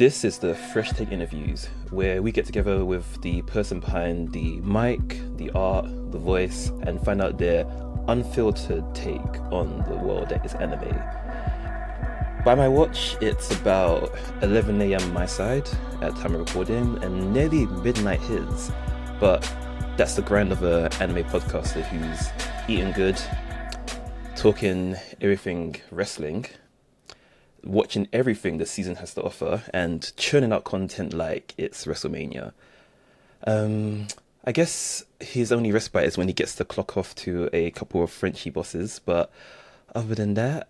This is the Fresh Take Interviews, where we get together with the person behind the mic, the art, the voice, and find out their unfiltered take on the world that is anime. By my watch, it's about 11 a.m. my side at time of recording, and nearly midnight his. But that's the grind of an anime podcaster who's eating good, talking everything wrestling, watching everything the season has to offer, and churning out content like it's WrestleMania. I guess his only respite is when he gets to clock off to a couple of Frenchy bosses, but other than that,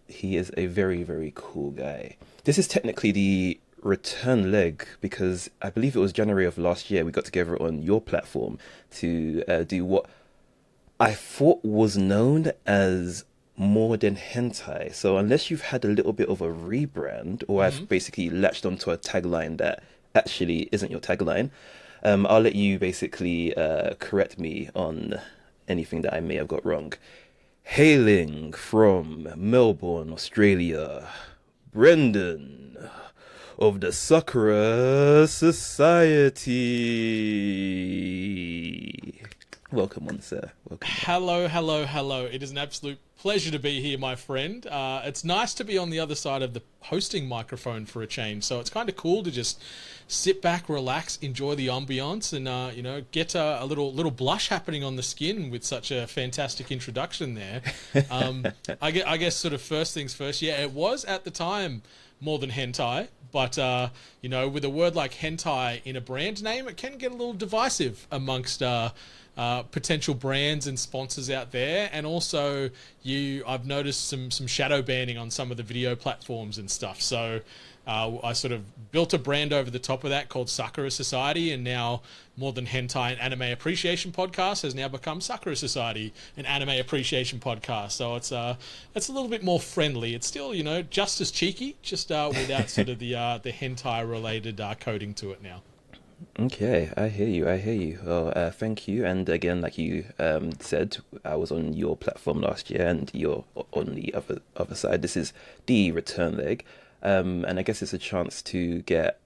he is a very, very cool guy. This is technically the return leg because I believe it was January of last year we got together on your platform to do what I thought was known as more than hentai. So unless you've had a little bit of a rebrand, or I've basically latched onto a tagline that actually isn't your tagline, I'll let you basically correct me on anything that I may have got wrong. Hailing from Melbourne, Australia, Brendan of the Sakura Society. Welcome on, sir. Welcome. Hello, hello, hello. It is an absolute pleasure to be here, my friend. It's nice to be on the other side of the hosting microphone for a change. So it's kind of cool to just sit back, relax, enjoy the ambiance, and get a little blush happening on the skin with such a fantastic introduction there. I guess sort of first things first. Yeah, it was at the time more than hentai, but with a word like hentai in a brand name, it can get a little divisive amongst potential brands and sponsors out there, and also I've noticed some shadow banning on some of the video platforms and stuff. So I sort of built a brand over the top of that called Sakura Society, and now More Than Hentai and Anime Appreciation Podcast has now become Sakura Society, an anime appreciation podcast. So it's a little bit more friendly. It's still just as cheeky, just without sort of the hentai related coding to it now. Okay, I hear you. Well, thank you. And again, like you said, I was on your platform last year, and you're on the other side. This is the return leg. And I guess it's a chance to get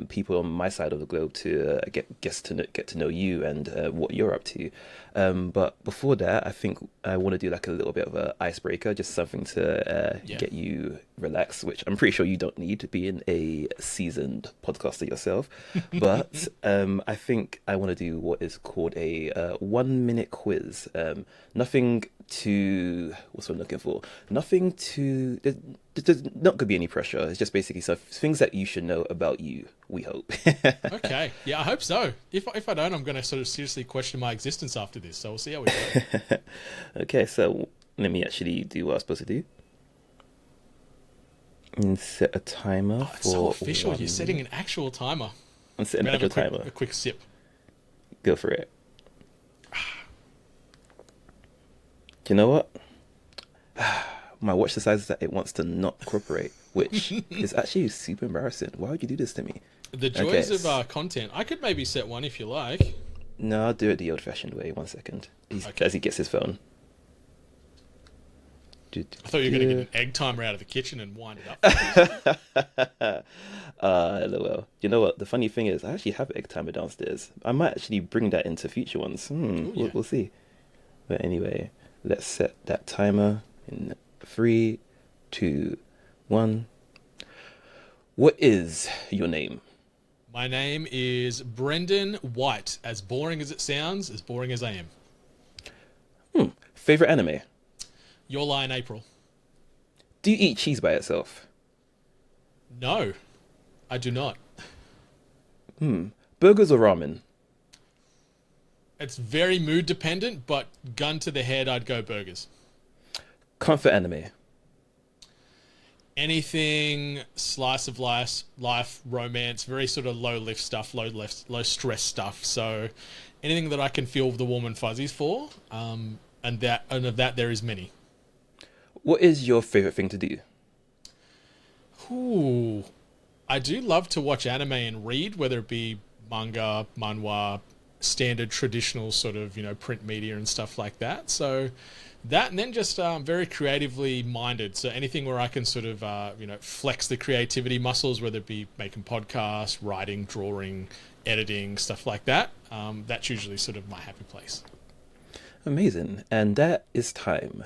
people on my side of the globe to get to know you and what you're up to. But before that, I think I want to do like a little bit of an icebreaker, just something to get you relaxed, which I'm pretty sure you don't need being a seasoned podcaster yourself. But I think I want to do what is called a 1 minute quiz. Nothing to, what's what I'm looking for? Nothing to, there's not going to be any pressure. It's just basically things that you should know about you, we hope. Okay. Yeah, I hope so. If I don't, I'm going to sort of seriously question my existence after this. So we'll see how we go. Okay, so let me actually do what I'm supposed to do. And set a timer for... It's so official. You're setting an actual timer. I'm setting an actual timer. A quick sip. Go for it. You know what? My watch decides that it wants to not cooperate, which is actually super embarrassing. Why would you do this to me? The joys of content. I could maybe set one if you like. No, I'll do it the old-fashioned way. 1 second. As he gets his phone. I thought you were going to get an egg timer out of the kitchen and wind it up. LOL. You know what? The funny thing is, I actually have an egg timer downstairs. I might actually bring that into future ones. Ooh, yeah. We'll see. But anyway, let's set that timer in 3, 2, 1. What is your name? My name is Brendan White. As boring as it sounds, as boring as I am. Favorite anime? Your Lie in April. Do you eat cheese by itself? No, I do not. Burgers or ramen? It's very mood dependent, but gun to the head, I'd go burgers. Comfort anime? Anything slice of life, romance, very sort of low stress stuff. So anything that I can feel the warm and fuzzies for, and of that there is many. What is your favorite thing to do? Ooh, I do love to watch anime and read, whether it be manga, manhwa, standard traditional sort of print media and stuff like that. So That, and then just very creatively minded. So anything where I can sort of, flex the creativity muscles, whether it be making podcasts, writing, drawing, editing, stuff like that. That's usually sort of my happy place. Amazing. And that is time.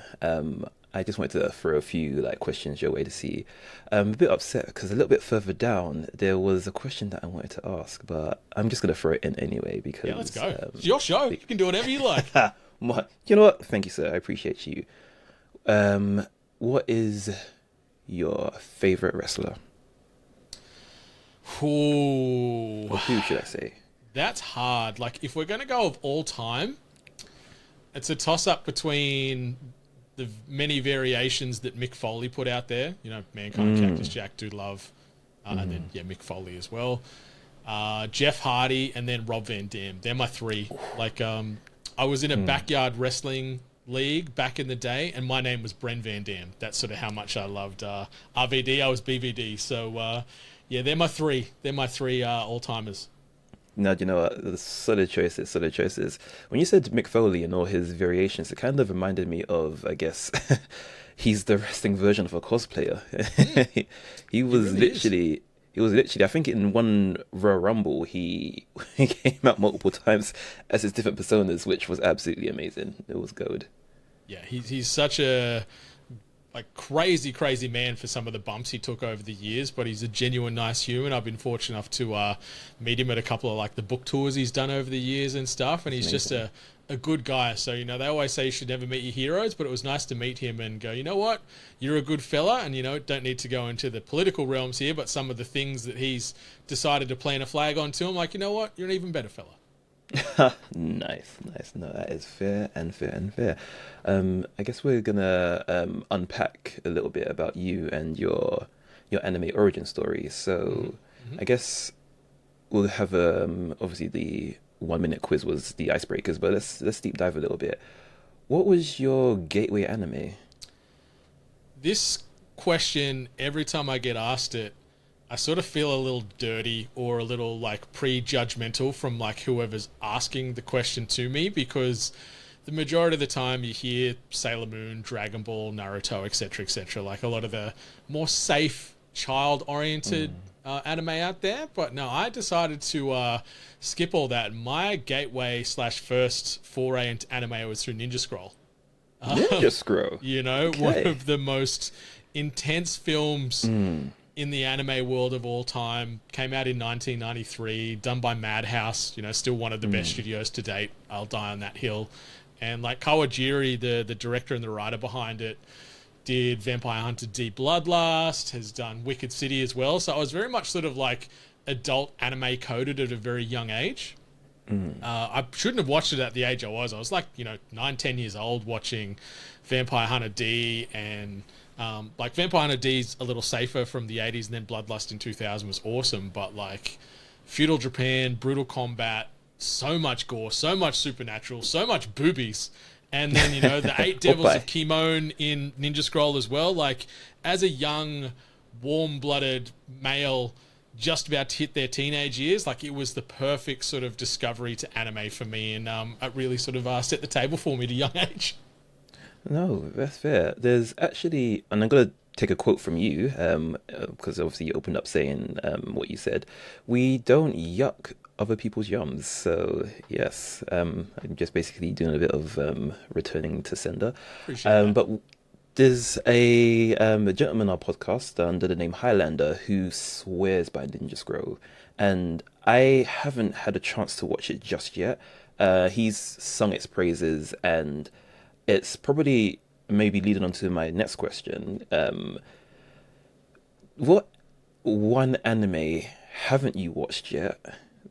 I just wanted to throw a few questions your way to see. I'm a bit upset because a little bit further down there was a question that I wanted to ask, but I'm just gonna throw it in anyway because yeah, let's go. It's your show. You can do whatever you like. You know what? Thank you, sir. I appreciate you. What is your favorite wrestler? Ooh. Or who should I say? That's hard. Like, if we're gonna go of all time, it's a toss-up between the many variations that Mick Foley put out there. Mankind, Cactus Jack, Dude Love, and then Mick Foley as well. Jeff Hardy, and then Rob Van Dam. They're my three. I was in a backyard wrestling league back in the day, and my name was Bren Van Dam. That's sort of how much I loved RVD. I was BVD. So, they're my three. They're my three all-timers. Now, do you know what? The solid choices. When you said Mick Foley and all his variations, it kind of reminded me of, I guess, he's the wrestling version of a cosplayer. He was literally, I think in one Royal Rumble, he came out multiple times as his different personas, which was absolutely amazing. It was gold. Yeah, he's such a crazy man for some of the bumps he took over the years, but he's a genuine nice human. I've been fortunate enough to meet him at a couple of the book tours he's done over the years and stuff, and he's just a good guy. So, they always say you should never meet your heroes, but it was nice to meet him and go, you know what, you're a good fella, and don't need to go into the political realms here, but some of the things that he's decided to plant a flag onto him, you know what, you're an even better fella. Nice. No, that is fair. I guess we're gonna unpack a little bit about you and your anime origin story. So I guess we'll have obviously the 1 minute quiz was the icebreakers, but let's deep dive a little bit. What was your gateway anime? This question, every time I get asked it, I sort of feel a little dirty or a little prejudgmental from whoever's asking the question to me, because the majority of the time you hear Sailor Moon, Dragon Ball, Naruto, etc., a lot of the more safe, child-oriented anime out there. But no, I decided to skip all that. My gateway / first foray into anime was through Ninja Scroll. Ninja Scroll. Okay. One of the most intense films in the anime world of all time. Came out in 1993, done by Madhouse, still one of the best studios to date. I'll die on that hill. And Kawajiri, the director and the writer behind it, did Vampire Hunter D Bloodlust, has done Wicked City as well. So I was very much sort of adult anime coded at a very young age. I shouldn't have watched it at the age I was. I was 9-10 years old watching Vampire Hunter D, and Vampire Hunter D's a little safer from the 80s, and then Bloodlust in 2000 was awesome, but feudal Japan, brutal combat, so much gore, so much supernatural, so much boobies, and then the 8 Devils of Kimon in Ninja Scroll as well. As a young, warm-blooded male just about to hit their teenage years, it was the perfect sort of discovery to anime for me, and it really sort of set the table for me at a young age. No, that's fair. There's actually, and I'm going to take a quote from you, because obviously you opened up saying what you said. We don't yuck other people's yums. So, yes, I'm just basically doing a bit of returning to sender. Appreciate that. But there's a gentleman on our podcast under the name Highlander who swears by Ninja Scroll, and I haven't had a chance to watch it just yet. He's sung its praises, and it's probably maybe leading on to my next question. What one anime haven't you watched yet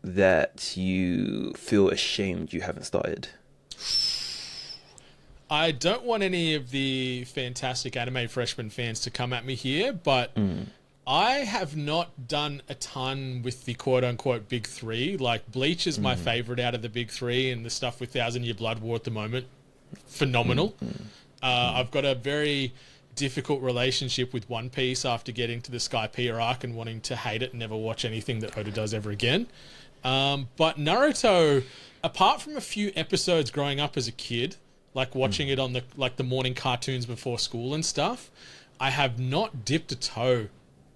that you feel ashamed you haven't started? I don't want any of the fantastic anime freshman fans to come at me here, but I have not done a ton with the quote-unquote big three. Bleach is my favorite out of the big three, and the stuff with 1,000 Year Blood War at the moment, phenomenal. I've got a very difficult relationship with One Piece after getting to the Skypiea arc and wanting to hate it and never watch anything that Oda does ever again. But Naruto, apart from a few episodes growing up as a kid, like watching it on the morning cartoons before school and stuff. I have not dipped a toe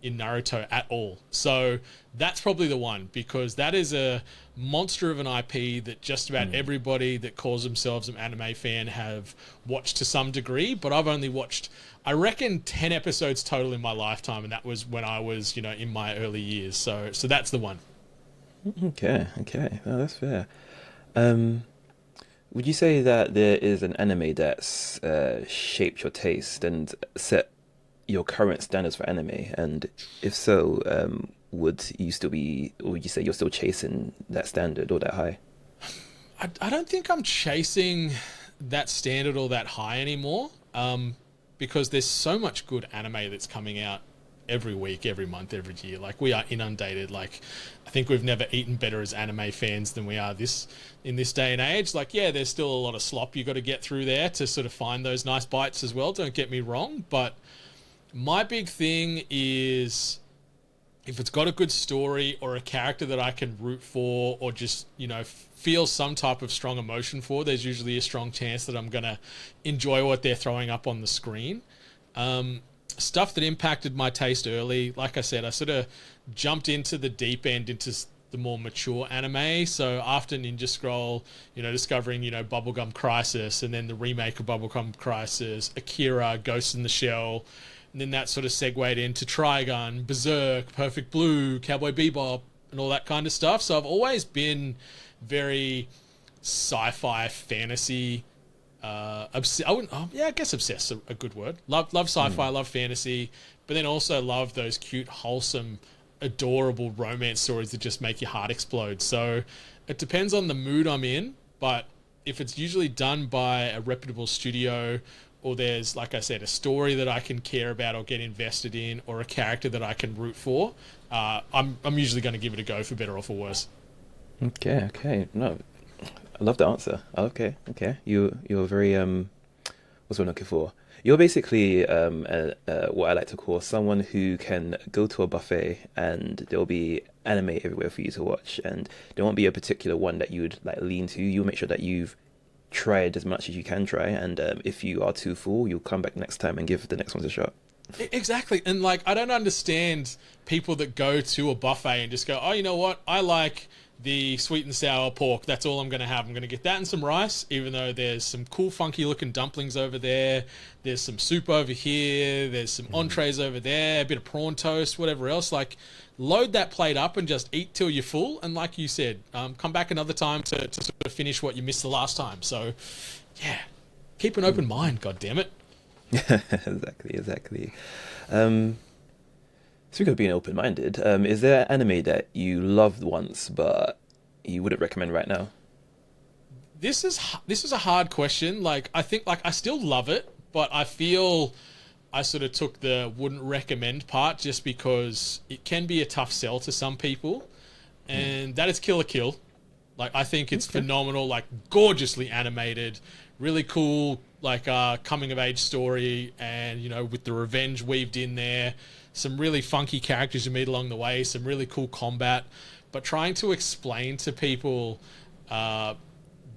in Naruto at all. So that's probably the one, because that is a monster of an IP that just about everybody that calls themselves an anime fan have watched to some degree. But I've only watched, I reckon, 10 episodes total in my lifetime, and that was when I was, in my early years. So that's the one. Okay, no, that's fair. Would you say that there is an anime that's shaped your taste and set your current standards for anime? And if so, would you still be, or would you say you're still chasing that standard or that high? I don't think I'm chasing that standard or that high anymore, because there's so much good anime that's coming out every week, every month, every year. Like, we are inundated. Like, I think we've never eaten better as anime fans than we are in this day and age. Like, yeah, there's still a lot of slop you got to get through there to sort of find those nice bites as well. Don't get me wrong, but my big thing is, if it's got a good story or a character that I can root for, or just, feel some type of strong emotion for, there's usually a strong chance that I'm going to enjoy what they're throwing up on the screen. Stuff that impacted my taste early, like I said, I sort of jumped into the deep end, into the more mature anime. So after Ninja Scroll, discovering, Bubblegum Crisis, and then the remake of Bubblegum Crisis, Akira, Ghost in the Shell, and then that sort of segued into Trigun, Berserk, Perfect Blue, Cowboy Bebop, and all that kind of stuff. So I've always been very sci-fi, fantasy, I guess obsessed is a good word. Love sci-fi, love fantasy, but then also love those cute, wholesome, adorable romance stories that just make your heart explode. So it depends on the mood I'm in, but if it's usually done by a reputable studio, or there's, like I said, a story that I can care about or get invested in, or a character that I can root for, I'm usually going to give it a go, for better or for worse. Okay. No, I love the answer. Okay. You're very what's what I'm looking for? You're basically what I like to call someone who can go to a buffet and there'll be anime everywhere for you to watch, and there won't be a particular one that you would like lean to. You'll make sure that you've tried as much as you can try, and if you are too full, you'll come back next time and give the next one a shot. Exactly. And like, I don't understand people that go to a buffet and just go, oh, you know what? I like the sweet and sour pork. That's all I'm going to have. I'm going to get that and some rice, even though there's some cool, funky looking dumplings over there. There's some soup over here. There's some entrees over there, a bit of prawn toast, whatever else. Like, load that plate up and just eat till you're full. And like you said, come back another time to sort of finish what you missed the last time. So, yeah, keep an open mind, God damn it. Exactly. Speaking of being open-minded, is there an anime that you loved once but you wouldn't recommend right now? This is a hard question. Like, I think, like, I still love it, but I feel I sort of took the wouldn't recommend part just because it can be a tough sell to some people, and that is Kill la Kill. Like, I think it's phenomenal, like, gorgeously animated, really cool, like, coming of age story, and, with the revenge weaved in there, some really funky characters you meet along the way, some really cool combat, but trying to explain to people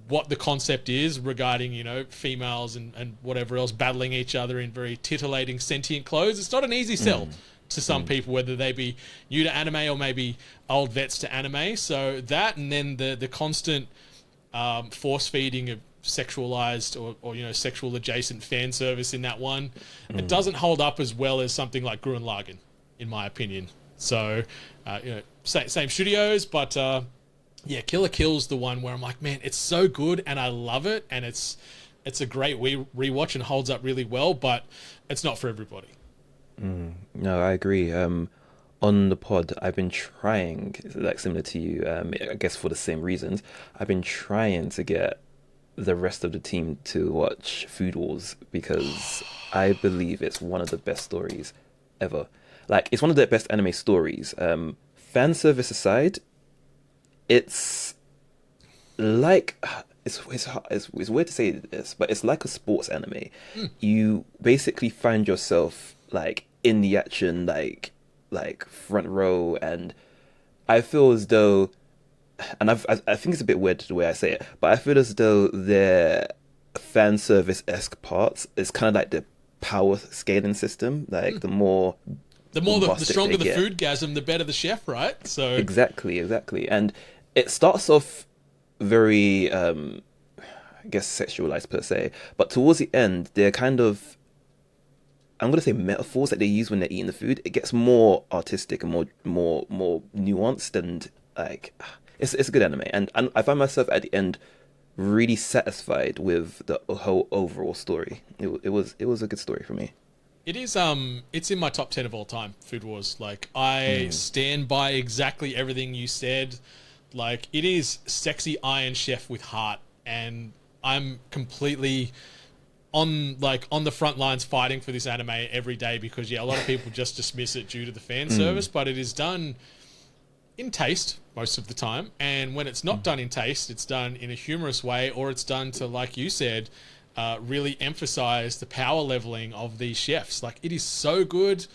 what the concept is regarding, females and whatever else battling each other in very titillating sentient clothes. It's not an easy sell to some people, whether they be new to anime or maybe old vets to anime. So that, and then the constant force feeding of sexualized or sexual adjacent fan service in that one, it doesn't hold up as well as something like Gurren Lagann, in my opinion. So same studios, but Kill la Kill's the one where I'm like, man, it's so good and I love it, and it's a great rewatch and holds up really well, but it's not for everybody. No, I agree. On the pod, I've been trying, like similar to you, I guess for the same reasons, I've been trying to get the rest of the team to watch Food Wars, because I believe it's one of the best stories ever. Like, it's one of the best anime stories. Fan service aside, it's like, it's weird to say this, but it's like a sports anime. You basically find yourself like in the action, like front row, and I feel as though, and I think it's a bit weird the way I say it, but I feel as though they're fan service-esque parts. It's kind of like the power scaling system. Like the more the stronger the foodgasm, the better the chef, right? So exactly. And it starts off very, I guess, sexualized per se, but towards the end, they're kind of, I'm gonna say, metaphors that they use when they're eating the food. It gets more artistic and more nuanced, and like it's a good anime. And I find myself at the end really satisfied with the whole overall story. It was a good story for me. it is. It's in my top 10 of all time. Food Wars. Like I stand by exactly everything you said. Like it is sexy Iron Chef with heart, and I'm completely on the front lines fighting for this anime every day because a lot of people just dismiss it due to the fan service, but it is done in taste most of the time, and when it's not done in taste, it's done in a humorous way, or it's done to, like you said, really emphasize the power leveling of these chefs. Like it is so good.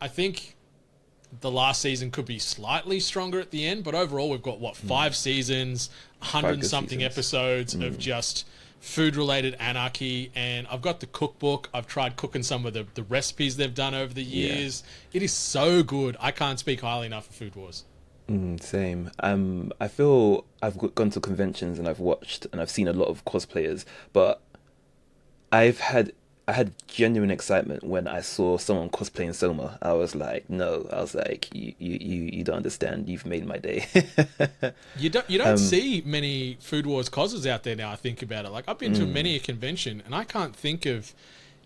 I think the last season could be slightly stronger at the end, but overall we've got 5 seasons, 100 and something episodes of just food-related anarchy, and I've got the cookbook. I've tried cooking some of the recipes they've done over the years. It is so good. I can't speak highly enough of Food Wars. Same. I feel I've gone to conventions and I've watched and I've seen a lot of cosplayers, but I had genuine excitement when I saw someone cosplaying Soma. I was like, no. I was like, you don't understand. You've made my day. You don't see many Food Wars causes out there now. I think about it. Like I've been to many a convention, and I can't think of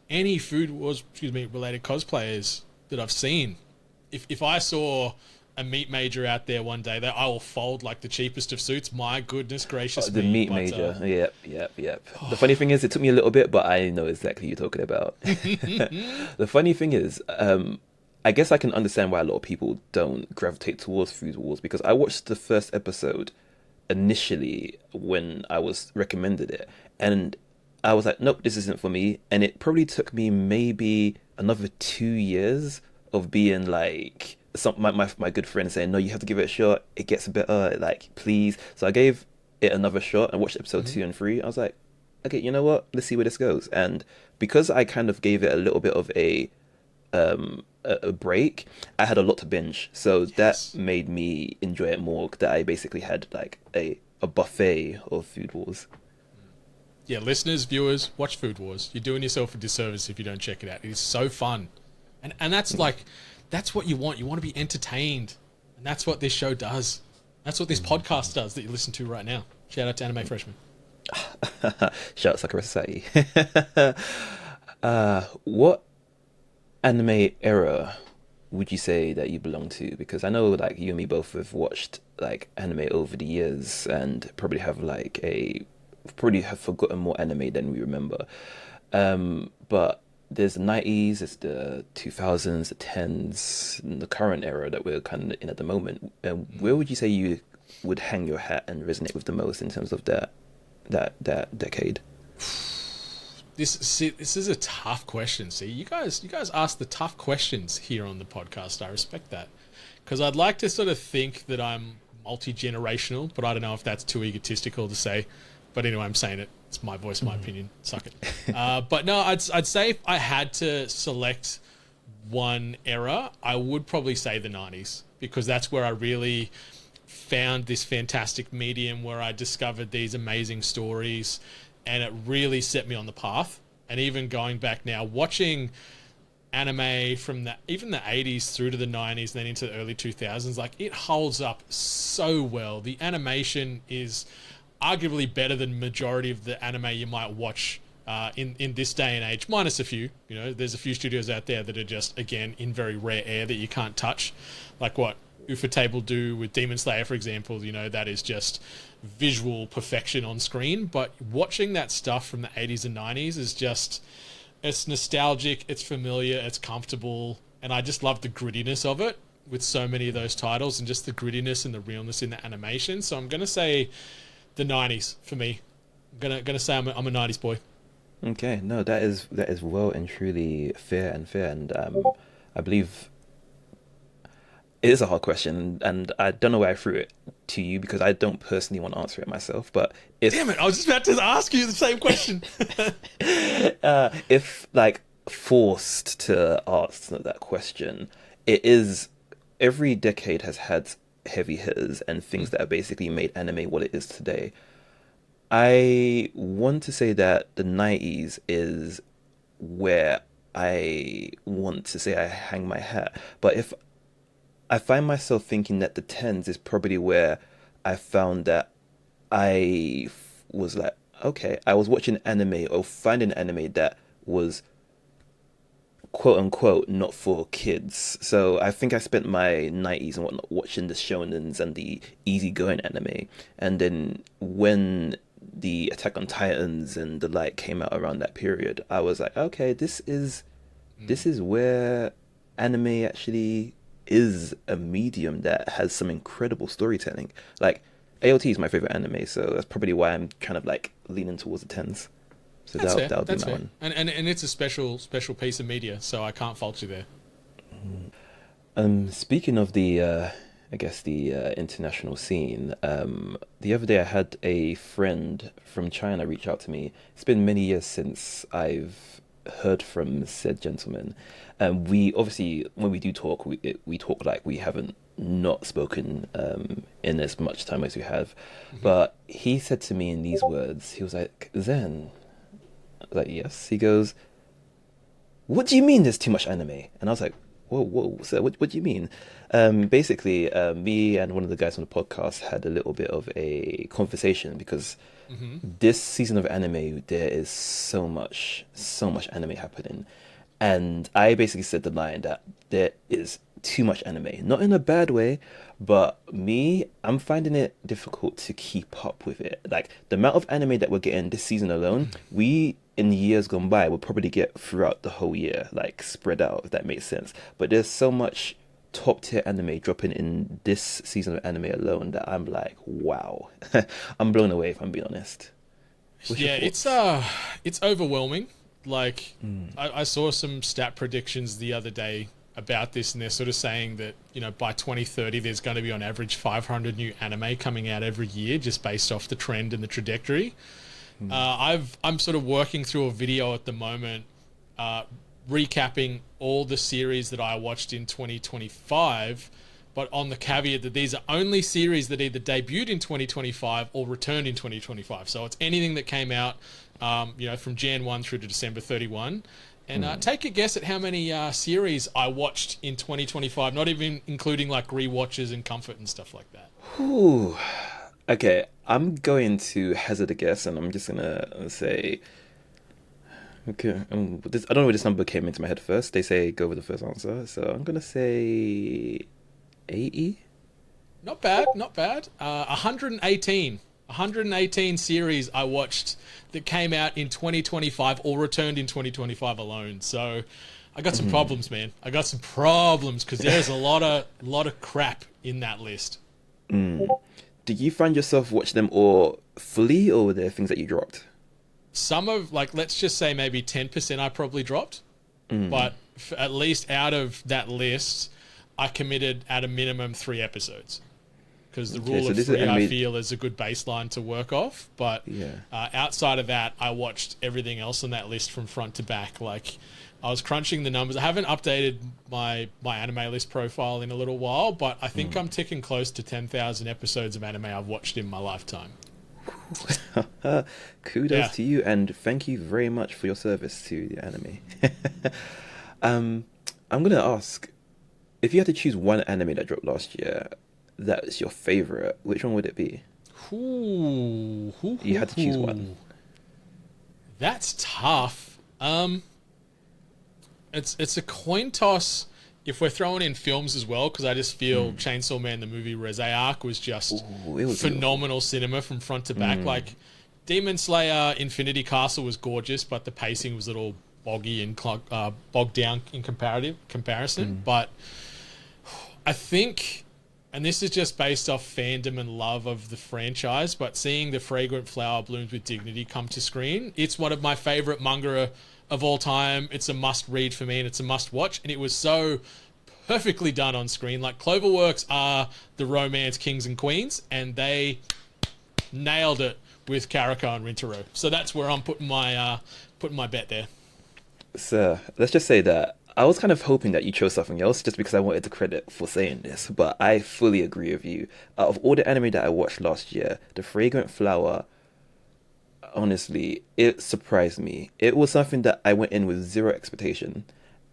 any Food Wars related cosplayers that I've seen. If I saw a meat major out there one day, that I will fold like the cheapest of suits. My goodness gracious the me. meat major. Yep. The funny thing is, it took me a little bit, but I know exactly what you're talking about. The funny thing is, I guess I can understand why a lot of people don't gravitate towards Food Wars, because I watched the first episode initially when I was recommended it, and I was like, nope, this isn't for me. And it probably took me maybe another 2 years of being like, my good friend saying, no, you have to give it a shot, it gets better, like, please. So I gave it another shot and watched episode 2 and 3. I was like, okay, you know what, let's see where this goes. And because I kind of gave it a little bit of a break, I had a lot to binge, so that made me enjoy it more. That I basically had like a buffet of Food Wars. Yeah, listeners, viewers, watch Food Wars. You're doing yourself a disservice if you don't check it out. It is so fun, and that's like, that's what you want. You want to be entertained, and that's what this show does. That's what this podcast does that you listen to right now. Shout out to Anime Freshman. Shout out Sakura Society. What anime era would you say that you belong to? Because I know like you and me both have watched like anime over the years and probably have forgotten more anime than we remember. But there's the 90s, there's the 2000s, the 10s, and the current era that we're kind of in at the moment. Where would you say you would hang your hat and resonate with the most in terms of that decade? This is a tough question. See, you guys ask the tough questions here on the podcast. I respect that, because I'd like to sort of think that I'm multi-generational, but I don't know if that's too egotistical to say. But anyway, I'm saying it. It's my voice, my opinion. Suck it. But no, I'd say if I had to select one era, I would probably say the 90s, because that's where I really found this fantastic medium, where I discovered these amazing stories, and it really set me on the path. And even going back now, watching anime from even the 80s through to the 90s and then into the early 2000s, like, it holds up so well. The animation is arguably better than majority of the anime you might watch in this day and age, minus a few. You know, there's a few studios out there that are just, again, in very rare air that you can't touch, like what Ufotable do with Demon Slayer, for example. You know, that is just visual perfection on screen. But watching that stuff from the 80s and 90s is just, it's nostalgic, it's familiar, it's comfortable, and I just love the grittiness of it with so many of those titles, and just the grittiness and the realness in the animation. So I'm gonna say the 90s for me. I'm gonna say I'm a 90s boy. Okay, no, that is well and truly fair, and I believe it is a hard question, and I don't know where I threw it. to you because I don't personally want to answer it myself. But if Damn it! I was just about to ask you the same question. if like forced to answer that question, it is every decade has had heavy hitters and things that have basically made anime what it is today. I want to say that the 90s is where I want to say I hang my hat. But if I find myself thinking that the 10s is probably where I found that was like, okay, I was watching anime or finding anime that was quote unquote not for kids. So I think I spent my 90s and whatnot watching the shonens and the easygoing anime. And then when the Attack on Titans and the like came out around that period, I was like, okay, this is where anime actually is a medium that has some incredible storytelling. Like AOT is my favorite anime, so that's probably why I'm kind of like leaning towards the 10s. So That's fair. that'll be That's my fair. one. And it's a special piece of media, so I can't fault you there. Speaking of the, I guess the international scene, the other day I had a friend from China reach out to me. It's been many years since I've heard from said gentleman. We obviously, when we do talk, we talk like we haven't not spoken in as much time as we have. But he said to me in these words, he was like, Zen. I was like, yes. He goes, what do you mean there's too much anime? And I was like, whoa, so what do you mean? Basically, me and one of the guys on the podcast had a little bit of a conversation because this season of anime, there is so much anime happening. And I basically said the line that there is too much anime. Not in a bad way, but I'm finding it difficult to keep up with it. Like, the amount of anime that we're getting this season alone, we, in years gone by, will probably get throughout the whole year, like, spread out, if that makes sense. But there's so much top-tier anime dropping in this season of anime alone that I'm like, wow. I'm blown away, if I'm being honest. Yeah, it's overwhelming. Like, I saw some stat predictions the other day about this, and they're sort of saying that, you know, by 2030 there's going to be on average 500 new anime coming out every year just based off the trend and the trajectory. I'm sort of working through a video at the moment recapping all the series that I watched in 2025, but on the caveat that these are only series that either debuted in 2025 or returned in 2025. So it's anything that came out from Jan 1 through to December 31. And take a guess at how many series I watched in 2025, not even including like rewatches and comfort and stuff like that. Ooh. Okay, I'm going to hazard a guess, and I'm just going to say... Okay, I don't know where this number came into my head first. They say go with the first answer, so I'm going to say 80? Not bad. 118. 118 series I watched that came out in 2025 or returned in 2025 alone. So I got some problems, man. I got some problems because there's a lot of crap in that list. Did you find yourself watching them all fully, or were there things that you dropped? Some of, like, let's just say maybe 10% I probably dropped. But at least out of that list, I committed at a minimum 3 episodes. Because the rule of 3, I feel, is a good baseline to work off. But outside of that, I watched everything else on that list from front to back. Like, I was crunching the numbers. I haven't updated my anime list profile in a little while, but I think I'm ticking close to 10,000 episodes of anime I've watched in my lifetime. Kudos to you, and thank you very much for your service to the anime. I'm going to ask, if you had to choose one anime that dropped last year that is your favorite, which one would it be? You had to choose one. That's tough. It's a coin toss if we're throwing in films as well, because I just feel Chainsaw Man the movie Reze Arc was just phenomenal cinema from front to back. Like, Demon Slayer Infinity Castle was gorgeous, but the pacing was a little boggy and bogged down in comparison. But I think, and this is just based off fandom and love of the franchise, but seeing The Fragrant Flower Blooms with Dignity come to screen, it's one of my favorite manga of all time. It's a must read for me, and it's a must watch, and it was so perfectly done on screen. Like, Cloverworks are the romance kings and queens, and they nailed it with Karako and Rintaro. So that's where I'm putting my bet there. So let's just say that I was kind of hoping that you chose something else just because I wanted the credit for saying this, but I fully agree with you. Out of all the anime that I watched last year, The Fragrant Flower, honestly, it surprised me. It was something that I went in with zero expectation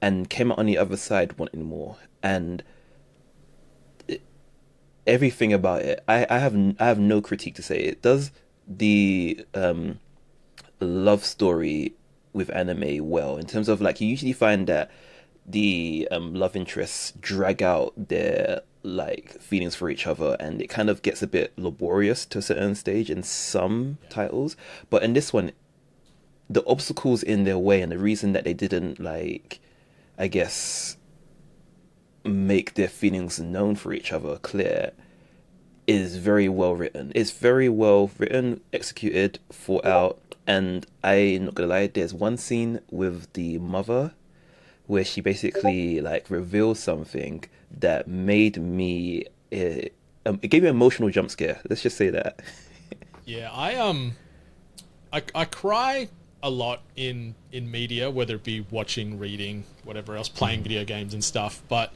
and came out on the other side wanting more. And everything about it, I have no critique to say. It does the love story with anime well, in terms of, like, you usually find that the love interests drag out their, like, feelings for each other, and it kind of gets a bit laborious to a certain stage in some titles. But in this one, the obstacles in their way and the reason that they didn't, like, I guess, make their feelings known for each other clear is very well written. It's very well written, executed, thought out, and I'm not gonna lie, there's one scene with the mother where she basically, like, reveals something that made me it gave me an emotional jump scare. Let's just say that. Yeah, I cry a lot in media, whether it be watching, reading, whatever else, playing video games and stuff. But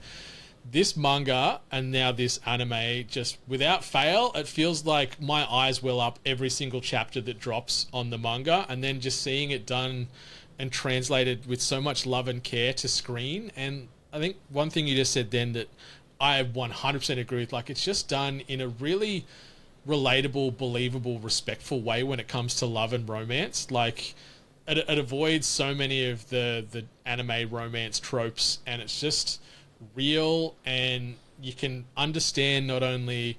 this manga and now this anime, just without fail, it feels like my eyes well up every single chapter that drops on the manga, and then just seeing it done and translated with so much love and care to screen. And I think one thing you just said then that I 100% agree with, like, it's just done in a really relatable, believable, respectful way when it comes to love and romance. Like, it avoids so many of the anime romance tropes, and it's just real, and you can understand not only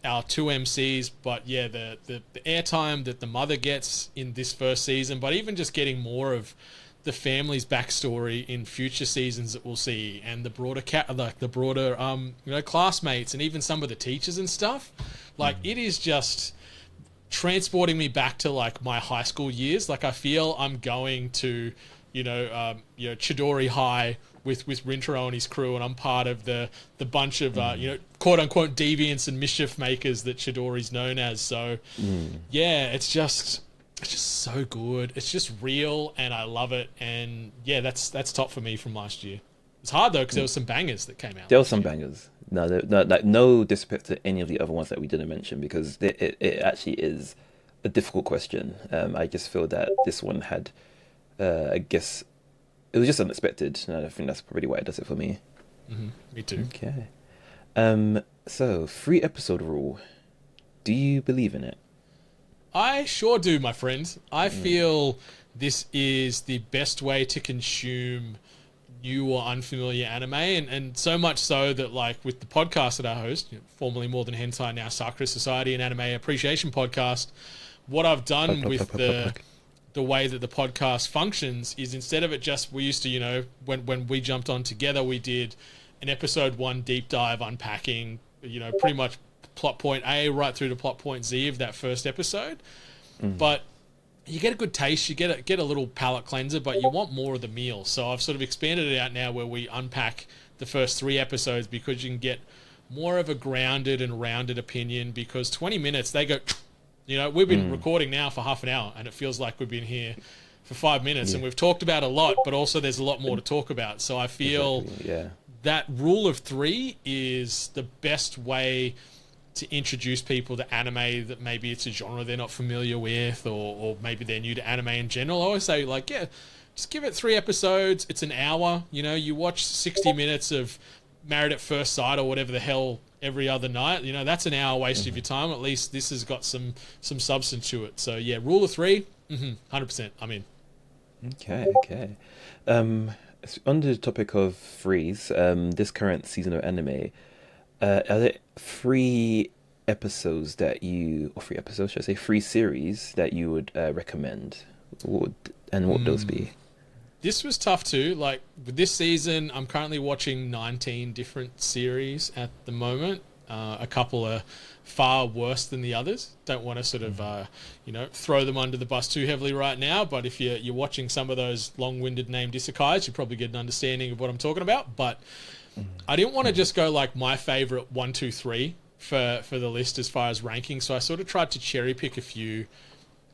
our two MCs, but yeah, the airtime that the mother gets in this first season, but even just getting more of the family's backstory in future seasons that we'll see, and the broader classmates, and even some of the teachers and stuff. Like, it is just transporting me back to, like, my high school years. Like, I feel I'm going to, Chidori High with Rintaro and his crew, and I'm part of the bunch of quote unquote deviants and mischief makers that Chidori's known as. So yeah, it's just so good. It's just real, and I love it. And yeah, that's top for me from last year. It's hard though, because there was some bangers that came out. There were some bangers. No disrespect to any of the other ones that we didn't mention, because it actually is a difficult question. I just feel that this one had, I guess, it was just unexpected, and I think that's probably why it does it for me. Mm-hmm. Me too. Okay. So 3-episode rule. Do you believe in it? I sure do, my friend. I feel this is the best way to consume new or unfamiliar anime, and so much so that, like, with the podcast that I host, formerly More Than Hentai, now Sakura Society and Anime Appreciation Podcast, what I've done with the way that the podcast functions is, instead of it just, we used to, when we jumped on together, we did an episode 1 deep dive unpacking, pretty much plot point A right through to plot point Z of that first episode. But you get a good taste, you get a little palate cleanser, but you want more of the meal. So I've sort of expanded it out now where we unpack the first 3 episodes, because you can get more of a grounded and rounded opinion, because 20 minutes, they go... we've been recording now for half an hour, and it feels like we've been here for 5 minutes, and we've talked about a lot, but also there's a lot more to talk about. So I feel that rule of 3 is the best way to introduce people to anime that maybe it's a genre they're not familiar with, or maybe they're new to anime in general. I always say, like, just give it 3 episodes. It's an hour. You watch 60 minutes of Married at First Sight or whatever the hell every other night. That's an hour waste of your time. At least this has got some substance to it. So yeah, rule of 3, 100%. I'm in. Okay. On the topic of threes, this current season of anime, are there 3 episodes that you, or 3 episodes, should I say, 3 series that you would recommend? What would those be? This was tough too. Like, with this season, I'm currently watching 19 different series at the moment. A couple are far worse than the others. Don't want to sort of, throw them under the bus too heavily right now. But if you're watching some of those long-winded named isekais, you probably get an understanding of what I'm talking about. But I didn't want to just go like my favorite 1, 2, 3 for the list as far as ranking, so I sort of tried to cherry pick a few.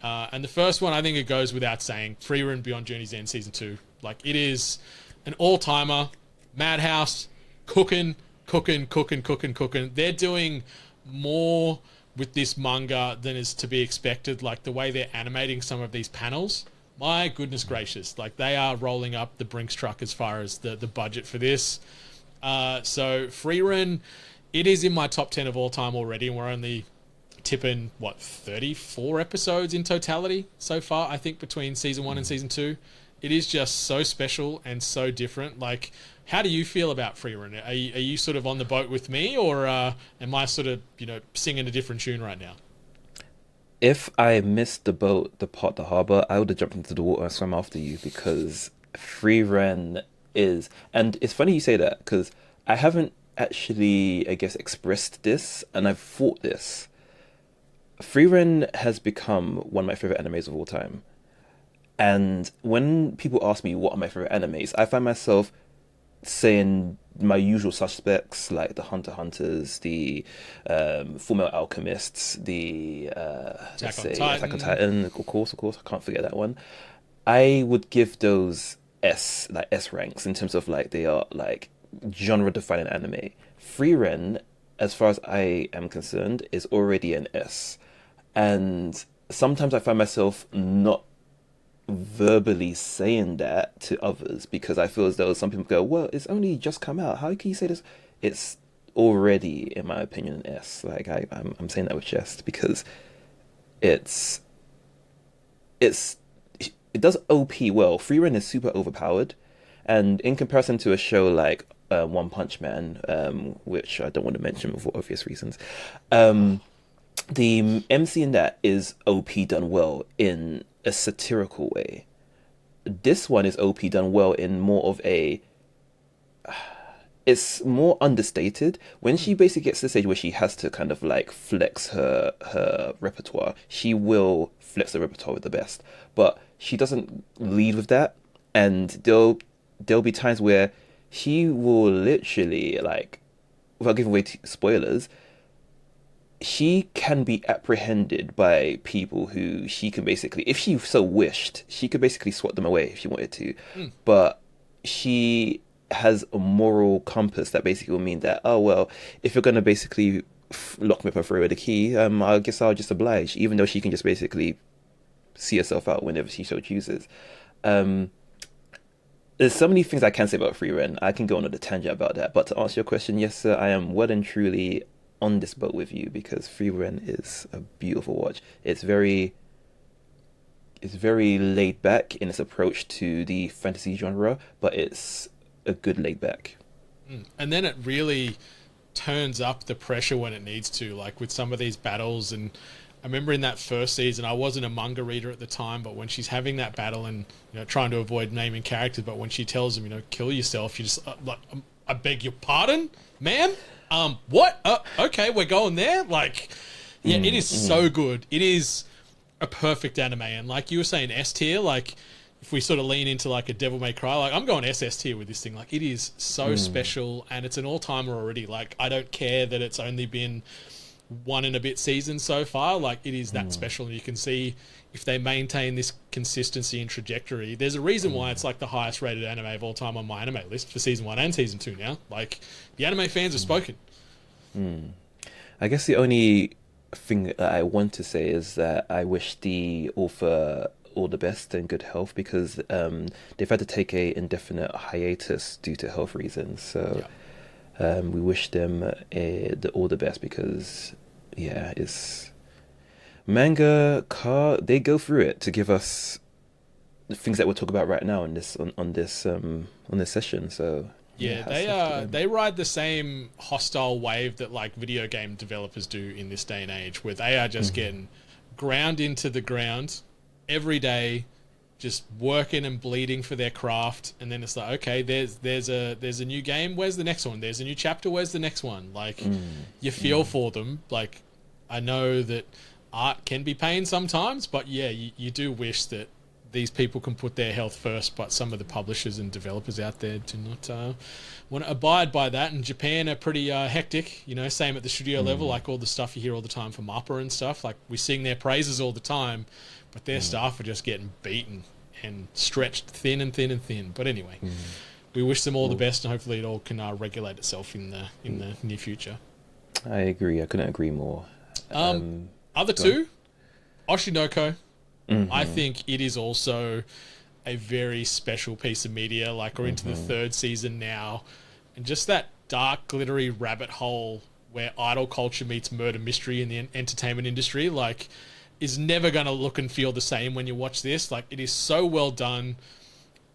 And the first one, I think it goes without saying, Frieren Beyond Journey's End Season 2. Like, it is an all-timer, madhouse, cooking. They're doing more with this manga than is to be expected. Like, the way they're animating some of these panels, my goodness gracious. Like, they are rolling up the Brinks truck as far as the budget for this. So, Frieren, it is in my top 10 of all time already, and we're only tipping 34 episodes in totality so far, I think, between season 1 and season 2. It is just so special and so different. Like, how do you feel about Frieren? Are you sort of on the boat with me, or am I sort of, singing a different tune right now? If I missed the boat, the harbor, I would have jumped into the water and swam after you, because Frieren is, and it's funny you say that, because I haven't actually, I guess, expressed this, and I've thought this. Frieren has become one of my favorite animes of all time. And when people ask me what are my favorite animes, I find myself saying my usual suspects, like the Hunter x Hunters, the Fullmetal Alchemists, the Attack on Titan, of course, I can't forget that one. I would give those S ranks in terms of like they are like genre defining anime. Frieren, as far as I am concerned, is already an S. And sometimes I find myself not verbally saying that to others, because I feel as though some people go, well, it's only just come out, how can you say this? It's already, in my opinion, an S. Like, I'm saying that with chest, because it does OP well. Frieren is super overpowered, and in comparison to a show like One Punch Man, which I don't want to mention for obvious reasons, the MC in that is OP done well in a satirical way. This one is OP done well in more of a... It's more understated. When she basically gets to the stage where she has to kind of like flex her repertoire, she will flex the repertoire with the best. But she doesn't lead with that. And there'll be times where she will literally, like, without giving away spoilers, she can be apprehended by people who she can basically, if she so wished, she could basically swat them away if she wanted to. But she has a moral compass that basically will mean that, oh, well, if you're going to basically lock me up and throw away the key, I guess I'll just oblige, even though she can just basically see herself out whenever she so chooses. There's so many things I can say about Frieren. I can go on a tangent about that. But to answer your question, yes, sir, I am well and truly on this boat with you, because Frieren is a beautiful watch. It's very laid back in its approach to the fantasy genre, but it's a good laid back. And then it really turns up the pressure when it needs to, like with some of these battles. And I remember in that first season, I wasn't a manga reader at the time, but when she's having that battle and trying to avoid naming characters, but when she tells him kill yourself, you just like, I beg your pardon, ma'am. What? Okay, we're going there. Like, yeah, it is so good. It is a perfect anime, and like you were saying, S tier. Like, if we sort of lean into like a Devil May Cry, like I'm going SS tier with this thing. Like, it is so special, and it's an all-timer already. Like, I don't care that it's only been 1 and a bit seasons so far. Like, it is that special, and you can see if they maintain this consistency and trajectory, there's a reason why it's like the highest rated anime of all time on my anime list for season 1 and season 2 now. Like, the anime fans have spoken. I guess the only thing that I want to say is that I wish the author all the best and good health, because they've had to take a indefinite hiatus due to health reasons. So we wish them all the best, because it's manga they go through it to give us the things that we'll talk about right now on this session. So they ride the same hostile wave that like video game developers do in this day and age, where they are just getting ground into the ground every day, just working and bleeding for their craft. And then it's like, okay, there's a new game, where's the next one? There's a new chapter, where's the next one? Like, you feel for them. Like, I know that art can be pain sometimes, but yeah, you do wish that these people can put their health first, but some of the publishers and developers out there do not want to abide by that. And Japan are pretty hectic, you know, same at the studio level, like all the stuff you hear all the time from Mappa and stuff. Like, we sing their praises all the time, but their staff are just getting beaten and stretched thin and thin and thin. But anyway, we wish them all the best, and hopefully it all can regulate itself in the near future. I agree. I couldn't agree more. Other two, Oshinoko. I think it is also a very special piece of media. Like, we're into the third season now, and just that dark, glittery rabbit hole where idol culture meets murder mystery in the entertainment industry, like, is never going to look and feel the same when you watch this. Like, it is so well done.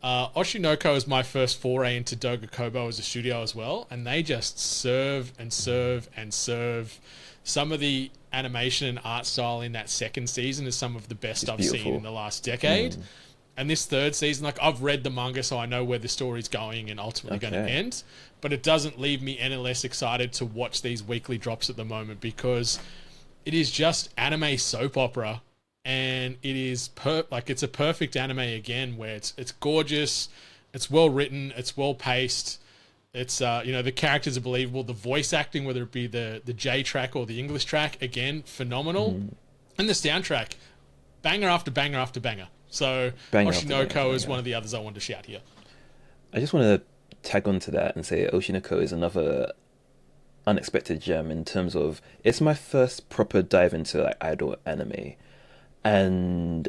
Oshinoko is my first foray into Doga Kobo as a studio as well, and they just serve and serve and serve. Some of the animation and art style in that second season is some of the best I've seen in the last decade. And this third season, like, I've read the manga, so I know where the story's going and ultimately going to end. But it doesn't leave me any less excited to watch these weekly drops at the moment, because it is just anime soap opera, and it is it's a perfect anime again, where it's gorgeous, it's well written, it's well paced. It's, you know, the characters are believable. The voice acting, whether it be the J track or the English track, again, phenomenal. And the soundtrack, banger after banger after banger. So Oshinoko is one of the others I wanted to shout here. I just want to tag on to that and say Oshinoko is another unexpected gem in terms of, it's my first proper dive into like idol anime. And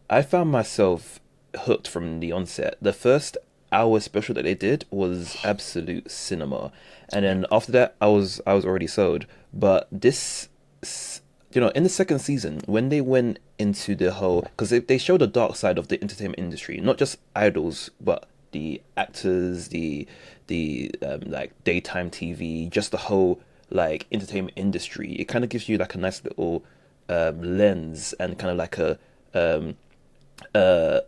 I found myself hooked from the onset. The first hour special that they did was absolute cinema, and then after that I was already sold. But this, you know, in the second season, when they went into the whole, because they showed the dark side of the entertainment industry, not just idols but the actors, the like daytime TV, just the whole like entertainment industry. It kind of gives you like a nice little lens and kind of like a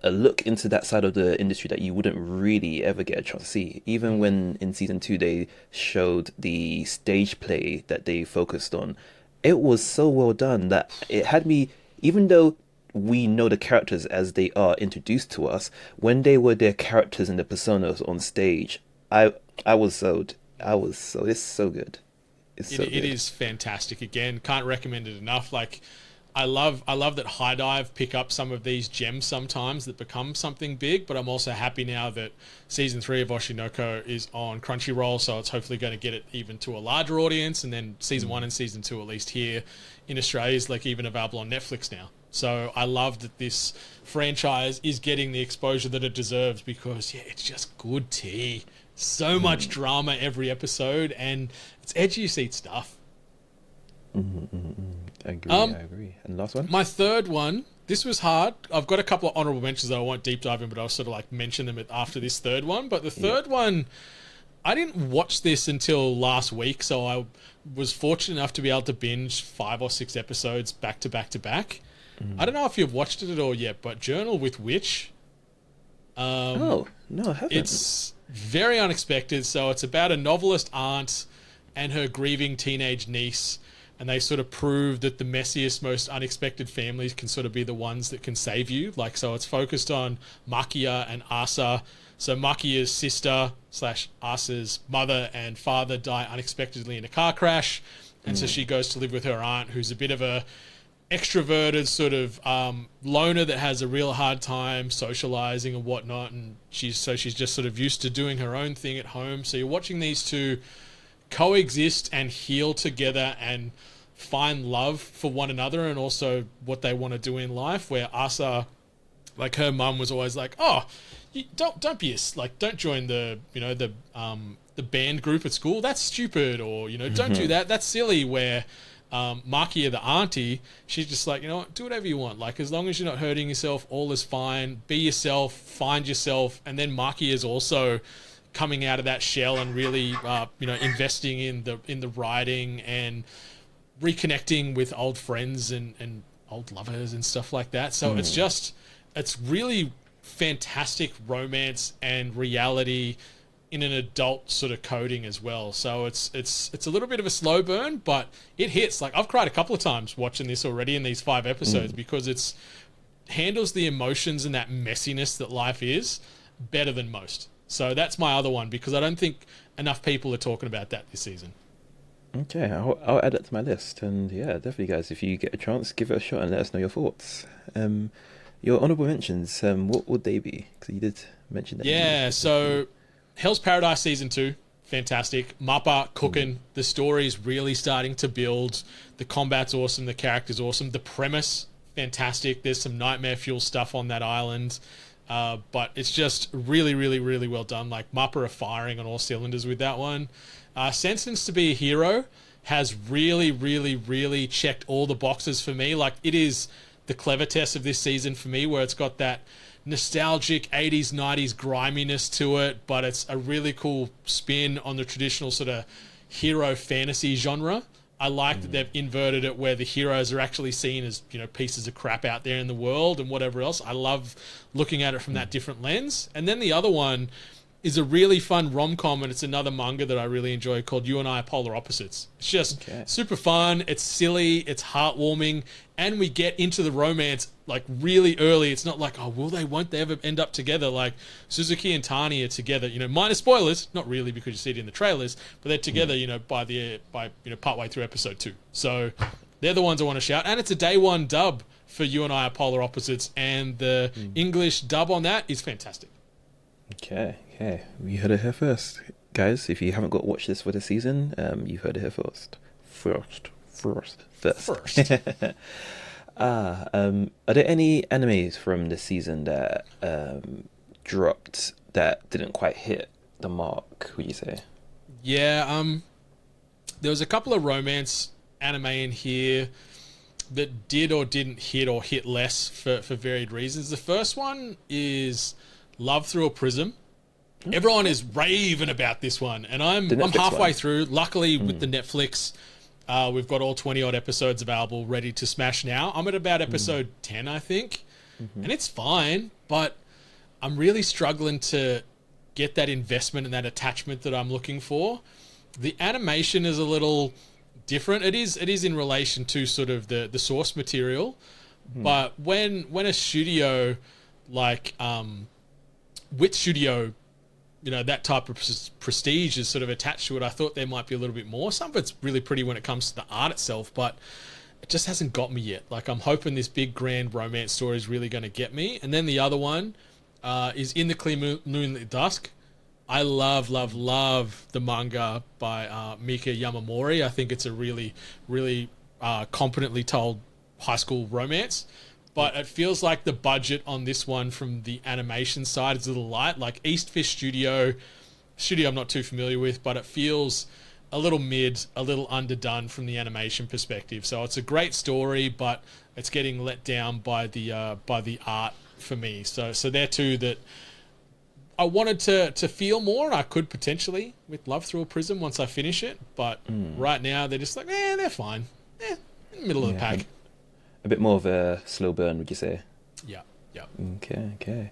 look into that side of the industry that you wouldn't really ever get a chance to see. Even when in season 2 they showed the stage play that they focused on, it was so well done that it had me, even though we know the characters as they are introduced to us, when they were their characters and their personas on stage, I was sold. It's so good. It is fantastic. Again, can't recommend it enough. Like, I love that High Dive pick up some of these gems sometimes that become something big, but I'm also happy now that season 3 of Oshinoko is on Crunchyroll, so it's hopefully going to get it even to a larger audience, and then season 1 and season 2, at least here in Australia, is like even available on Netflix now. So I love that this franchise is getting the exposure that it deserves, because it's just good tea. So much drama every episode, and it's edgy seat stuff. I agree. And last one? My third one, this was hard. I've got a couple of honorable mentions that I won't deep dive in, but I'll sort of like mention them after this third one. But the third one, I didn't watch this until last week, so I was fortunate enough to be able to binge 5 or 6 episodes back to back to back. I don't know if you've watched it at all yet, but Journal with Witch. No, I haven't. It's very unexpected. So it's about a novelist aunt and her grieving teenage niece, and they sort of prove that the messiest, most unexpected families can sort of be the ones that can save you. Like, so it's focused on Makia and Asa. So Makia's sister / Asa's mother and father die unexpectedly in a car crash, and so she goes to live with her aunt, who's a bit of a extroverted sort of loner that has a real hard time socializing and whatnot, and she's just sort of used to doing her own thing at home. So you're watching these two coexist and heal together and find love for one another, and also what they want to do in life. Where Asa, like, her mum was always like, "Oh, you don't join the band group at school. That's stupid," or don't do that. That's silly. Where Makia, the auntie, she's just like, do whatever you want. Like, as long as you're not hurting yourself, all is fine. Be yourself, find yourself. And then Makia is also coming out of that shell and really, investing in the writing and reconnecting with old friends and old lovers and stuff like that. So it's really fantastic romance and reality in an adult sort of coding as well. So it's a little bit of a slow burn, but it hits. Like, I've cried a couple of times watching this already in these 5 episodes because handles the emotions and that messiness that life is better than most. So that's my other one, because I don't think enough people are talking about that this season. Okay, I'll add that to my list. And yeah, definitely, guys, if you get a chance, give it a shot and let us know your thoughts. Your honorable mentions, what would they be? Because you did mention that. Yeah, so Hell's Paradise Season 2, fantastic. Mappa cooking. The story's really starting to build. The combat's awesome. The character's awesome. The premise, fantastic. There's some nightmare fuel stuff on that island. But it's just really, really, really well done. Like, Mappa are firing on all cylinders with that one. Sentenced to be a Hero has really, really, really checked all the boxes for me. Like, it is the clever test of this season for me, where it's got that nostalgic 80s, 90s griminess to it, but it's a really cool spin on the traditional sort of hero fantasy genre. I like that they've inverted it where the heroes are actually seen as, you know, pieces of crap out there in the world and whatever else. I love looking at it from that different lens. And then the other one is a really fun rom-com, and it's another manga that I really enjoy called You and I Are Polar Opposites. It's just super fun, it's silly, it's heartwarming, and we get into the romance like really early. It's not like, oh, won't they ever end up together? Like, Suzuki and Tani are together, you know, minus spoilers, not really because you see it in the trailers, but they're together, you know, by partway through episode 2. So they're the ones I want to shout. And it's a day one dub for You and I Are Polar Opposites, and the English dub on that is fantastic. Okay, we heard it here first, guys. If you haven't got watch this for the season, you heard it here first. First. Are there any animes from the season that dropped that didn't quite hit the mark, would you say? Yeah, there was a couple of romance anime in here that did or didn't hit, or hit less for varied reasons. The first one is Love Through a Prism. Everyone is raving about this one, and I'm halfway through. Luckily, with the Netflix, we've got all 20-odd episodes available, ready to smash now. I'm at about episode 10, I think, and it's fine, but I'm really struggling to get that investment and that attachment that I'm looking for. The animation is a little different. It is in relation to sort of the source material, but when a studio like Wit Studio, you know, that type of prestige is sort of attached to it, I thought there might be a little bit more. Some of it's really pretty when it comes to the art itself, but it just hasn't got me yet. Like, I'm hoping this big grand romance story is really going to get me. And then the other one is In the Clear Moonlit Dusk. I love the manga by Mika Yamamori. I think it's a really, really competently told high school romance. But it feels like the budget on this one from the animation side is a little light. Like, East Fish Studio I'm not too familiar with, but it feels a little mid, a little underdone from the animation perspective. So it's a great story, but it's getting let down by the art for me. So they're two that I wanted to feel more, and I could potentially with Love Through a Prism once I finish it. But right now they're just like, they're fine. In the middle of the pack. A bit more of a slow burn, would you say? Yeah. Okay.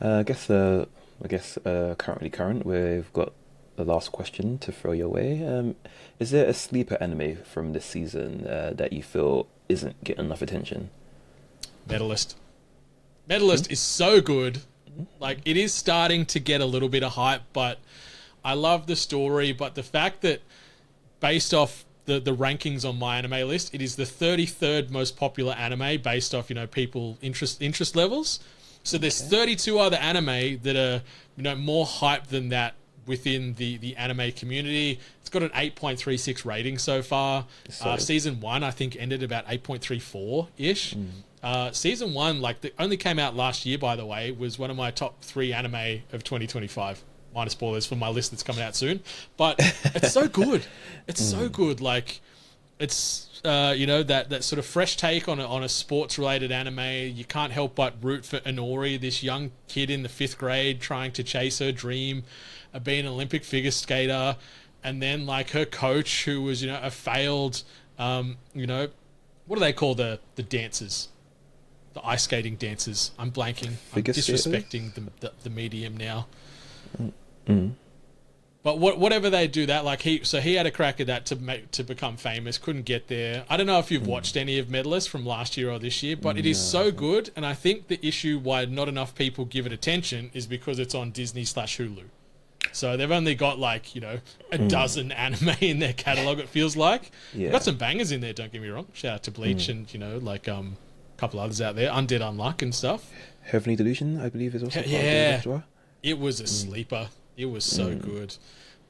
I guess currently current, we've got the last question to throw your way. Is there a sleeper anime from this season that you feel isn't getting enough attention? Medalist is so good. Like, it is starting to get a little bit of hype, but I love the story. But the fact that, based off the rankings on my anime list, it is the 33rd most popular anime based off, you know, people interest levels. So there's 32 other anime that are, you know, more hype than that within the anime community. It's got an 8.36 rating so far. Season 1, I think, ended about 8.34-ish. Season 1, like, only came out last year, by the way, was one of my top 3 anime of 2025. Minus spoilers for my list that's coming out soon. But it's so good. It's so good. Like, it's, you know, that sort of fresh take on a sports-related anime. You can't help but root for Inori, this young kid in the 5th grade trying to chase her dream of being an Olympic figure skater. And then, like, her coach, who was, you know, a failed, you know, what do they call the dancers? The ice skating dancers. I'm blanking. I'm disrespecting the medium now. But whatever they do that, like he had a crack at that to become famous, couldn't get there. I don't know if you've watched any of Medalist from last year or this year, but it is so good. And I think the issue why not enough people give it attention is because it's on Disney/Hulu. So they've only got like, a dozen anime in their catalog, it feels like. Yeah. They've got some bangers in there, don't get me wrong. Shout out to Bleach and, like a couple others out there, Undead Unluck and stuff. Heavenly Delusion, I believe, is also part of yeah. It was a sleeper. It was so good.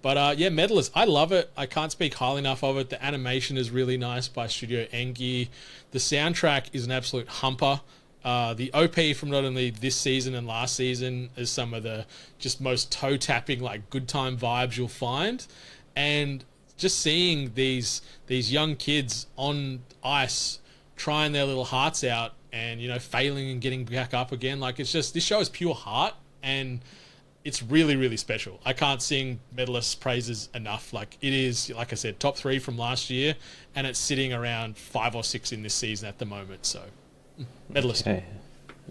But Medalist, I love it. I can't speak highly enough of it. The animation is really nice by Studio Engi. The soundtrack is an absolute humper. The OP from not only this season and last season is some of the just most toe-tapping, like, good time vibes you'll find. And just seeing these young kids on ice trying their little hearts out and, failing and getting back up again. Like, it's just, this show is pure heart, and it's really, really special. I can't sing Medalist's praises enough. Like, it is, like I said, top 3 from last year, and it's sitting around 5 or 6 in this season at the moment. So, Medalist. Okay.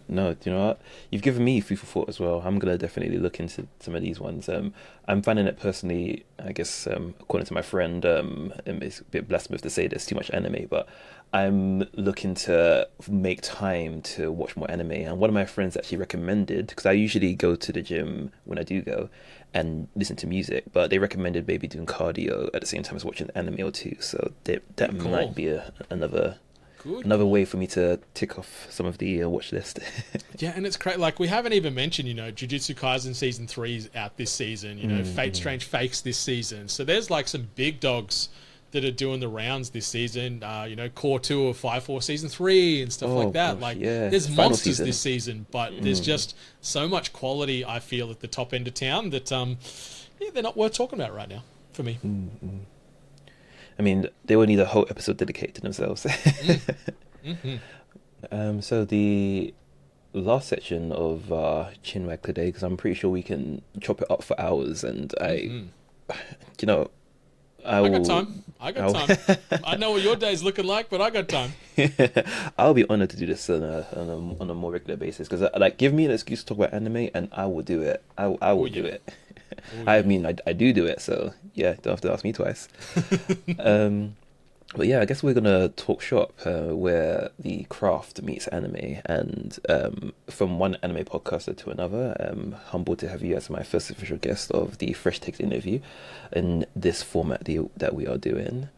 No, you know what? You've given me food for thought as well. I'm gonna definitely look into some of these ones. I'm finding it personally, I guess, according to my friend, it's a bit blasphemous to say there's too much anime, but I'm looking to make time to watch more anime. And one of my friends actually recommended, because I usually go to the gym when I do go and listen to music, but they recommended maybe doing cardio at the same time as watching an anime or two. So that Cool. might be another way for me to tick off some of the watch list. Yeah, and it's great. Like, we haven't even mentioned, Jujutsu Kaisen Season 3 is out this season, Fate Strange Fakes this season. So there's, like, some big dogs that are doing the rounds this season. Core 2 of 5-4 Season 3 and stuff like that. Gosh, like, yeah. there's Final monsters season. this season, but there's just so much quality, I feel, at the top end of town that, they're not worth talking about right now, for me. I mean, they will need a whole episode dedicated to themselves. So the last section of Chinwag today, because I'm pretty sure we can chop it up for hours, and I got time. I know what your day's looking like, but I got time. I'll be honored to do this on a more regular basis, because give me an excuse to talk about anime, and I will do it. I will do it. I mean, I do it, so yeah, don't have to ask me twice. But yeah, I guess we're gonna talk shop where the craft meets anime, and from one anime podcaster to another. I'm humbled to have you as my first official guest of the Fresh Takes interview in this format that we are doing.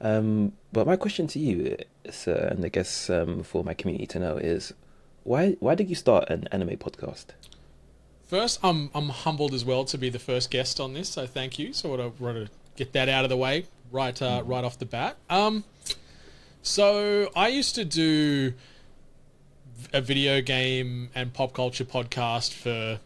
But my question to you, sir, and I guess for my community to know, is why did you start an anime podcast? First, I'm humbled as well to be the first guest on this, so thank you. So I want to get that out of the way right off the bat. So I used to do a video game and pop culture podcast for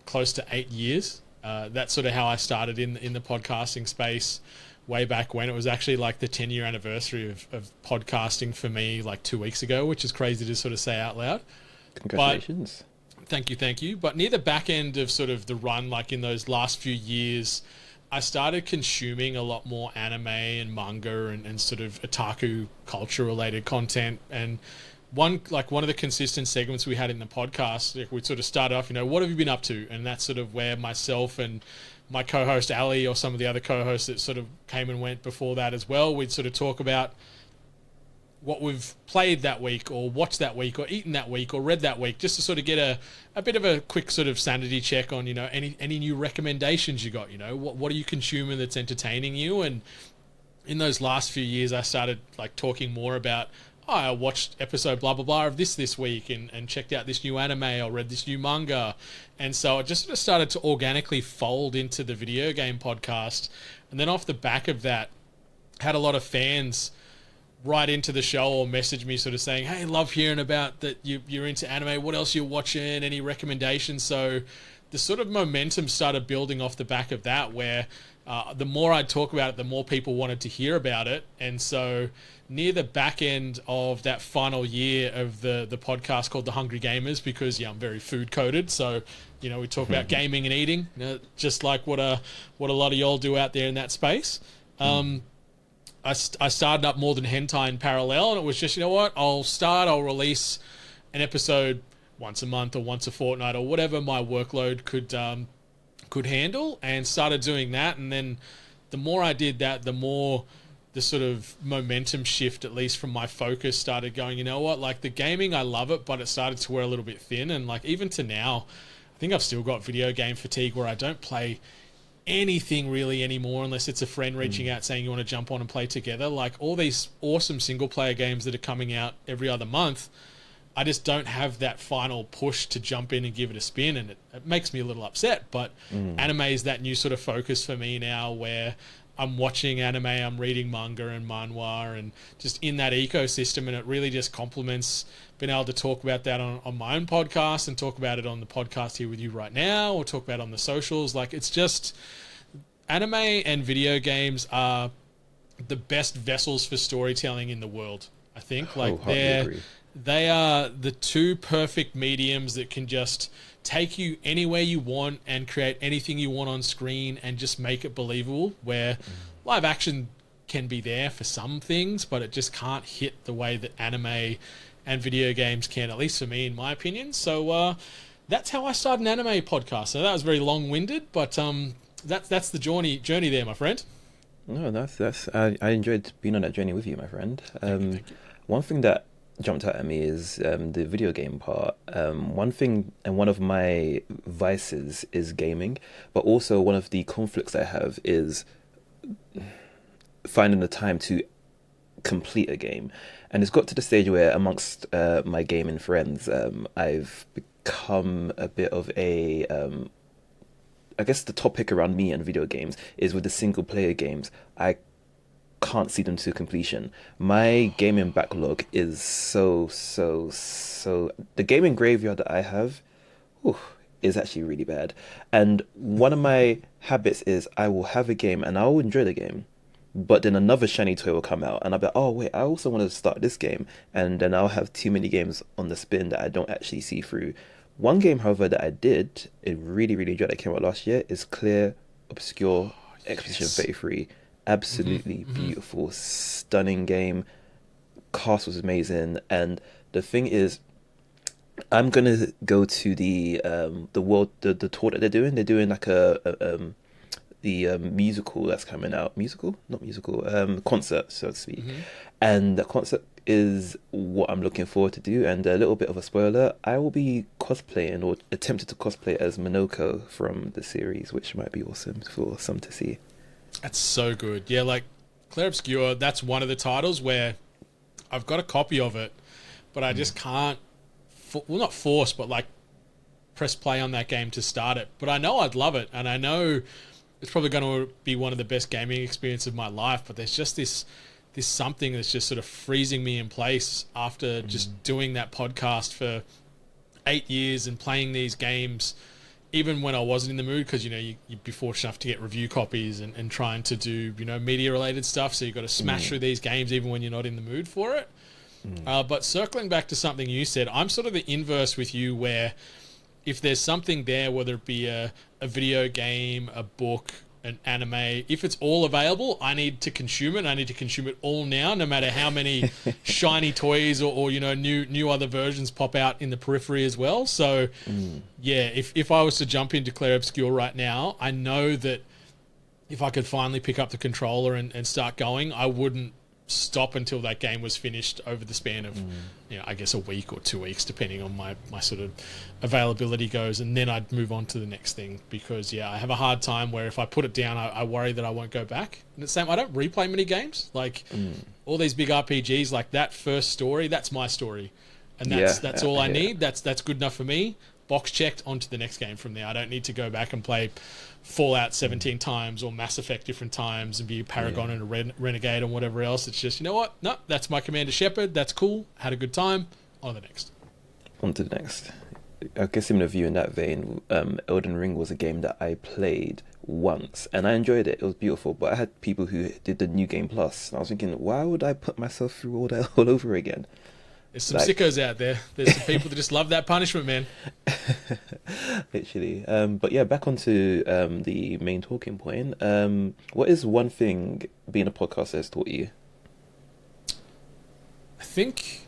close to 8 years. That's sort of how I started in the podcasting space way back when. It was actually like the 10-year anniversary of podcasting for me, like 2 weeks ago, which is crazy to sort of say out loud. Congratulations. Thank you. But near the back end of sort of the run, like in those last few years, I started consuming a lot more anime and manga and sort of otaku culture related content. And one of the consistent segments we had in the podcast, like, we sort of started off, what have you been up to? And that's sort of where myself and my co-host Ali, or some of the other co-hosts that sort of came and went before that as well, we'd sort of talk about what we've played that week, or watched that week, or eaten that week, or read that week, just to sort of get a bit of a quick sort of sanity check on, any new recommendations you got, what are you consuming that's entertaining you? And in those last few years, I started like talking more about, I watched episode blah, blah, blah of this week, and checked out this new anime, or read this new manga. And so it just sort of started to organically fold into the video game podcast. And then off the back of that, had a lot of fans write into the show or message me sort of saying, hey, love hearing about that you're into anime, what else you're watching, any recommendations? So the sort of momentum started building off the back of that, where the more I'd talk about it, the more people wanted to hear about it. And so near the back end of that final year of the podcast called The Hungry Gamers, because I'm very food coded, so we talk about gaming and eating, just like what a lot of y'all do out there in that space. I started up More Than Hentai in parallel, and it was just, I'll release an episode once a month or once a fortnight, or whatever my workload could handle, and started doing that. And then the more I did that, the more the sort of momentum shift, at least from my focus, started going, you know what, like the gaming, I love it, but it started to wear a little bit thin. And like even to now, I think I've still got video game fatigue where I don't play anything really anymore unless it's a friend reaching out saying you want to jump on and play together. Like all these awesome single player games that are coming out every other month, I just don't have that final push to jump in and give it a spin, and it makes me a little upset. But anime is that new sort of focus for me now, where I'm watching anime, I'm reading manga and manhwa, and just in that ecosystem, and it really just complements being able to talk about that on my own podcast and talk about it on the podcast here with you right now, or talk about it on the socials. Like it's just, anime and video games are the best vessels for storytelling in the world, I think. Like they are the two perfect mediums that can just take you anywhere you want and create anything you want on screen and just make it believable, where live action can be there for some things, but it just can't hit the way that anime and video games can, at least for me, in my opinion. So that's how I started an anime podcast. So that was very long-winded, but that's the journey there, my friend. No, that's I enjoyed being on that journey with you, my friend. Thank you. One thing that jumped out at me is the video game part. One thing, and one of my vices is gaming, but also one of the conflicts I have is finding the time to complete a game. And it's got to the stage where amongst my gaming friends, I've become a bit of a I guess the topic around me and video games is with the single player games, I can't see them to completion. My gaming backlog is so the gaming graveyard that I have is actually really bad. And one of my habits is I will have a game and I will enjoy the game, but then another shiny toy will come out and I'll be like, oh wait, I also want to start this game, and then I'll have too many games on the spin that I don't actually see through. One game, however, that I really enjoyed that came out last year is Clear Obscure Expedition 33. Absolutely beautiful, stunning game. Cast was amazing, and the thing is, I'm gonna go to the world the tour that they're doing. They're doing like the musical that's coming out. Concert, so to speak. And the concert is what I'm looking forward to do. And a little bit of a spoiler, I will be cosplaying or attempted to cosplay as Minoko from the series, which might be awesome for some to see. That's so good. Yeah, like Clair Obscure, that's one of the titles where I've got a copy of it, but I just can't, not force, but like press play on that game to start it. But I know I'd love it, and I know it's probably going to be one of the best gaming experiences of my life, but there's just this something that's just sort of freezing me in place after just doing that podcast for 8 years and playing these games, even when I wasn't in the mood, because, you know, you'd be fortunate enough to get review copies and trying to do, you know, media-related stuff, so you've got to smash through these games even when you're not in the mood for it. But circling back to something you said, I'm sort of the inverse with you, where if there's something there, whether it be a video game, a book, an anime, if it's all available, I need to consume it. I need to consume it all now, no matter how many shiny toys or you know, new other versions pop out in the periphery as well. So yeah, if I was to jump into Clair Obscure right now, I know that if I could finally pick up the controller and start going, I wouldn't stop until that game was finished over the span of, you know, I guess a week or 2 weeks, depending on my sort of availability goes, and then I'd move on to the next thing, because yeah, I have a hard time where if I put it down, I worry that I won't go back. And the same, I don't replay many games, like all these big RPGs, like that first story, that's my story, and that's all I need. That's good enough for me. Box checked, onto the next game from there. I don't need to go back and play Fallout 17 times or Mass Effect different times and be a Paragon and a Renegade and whatever else. It's just, you know what? No, that's my Commander Shepard. That's cool. Had a good time. On to the next. On to the next. I guess similar view in that vein, Elden Ring was a game that I played once and I enjoyed it. It was beautiful, but I had people who did the New Game Plus, and I was thinking, why would I put myself through all that all over again? There's some sickos out there. There's some people that just love that punishment, man. Literally. But yeah, back onto the main talking point. What is one thing being a podcaster has taught you? I think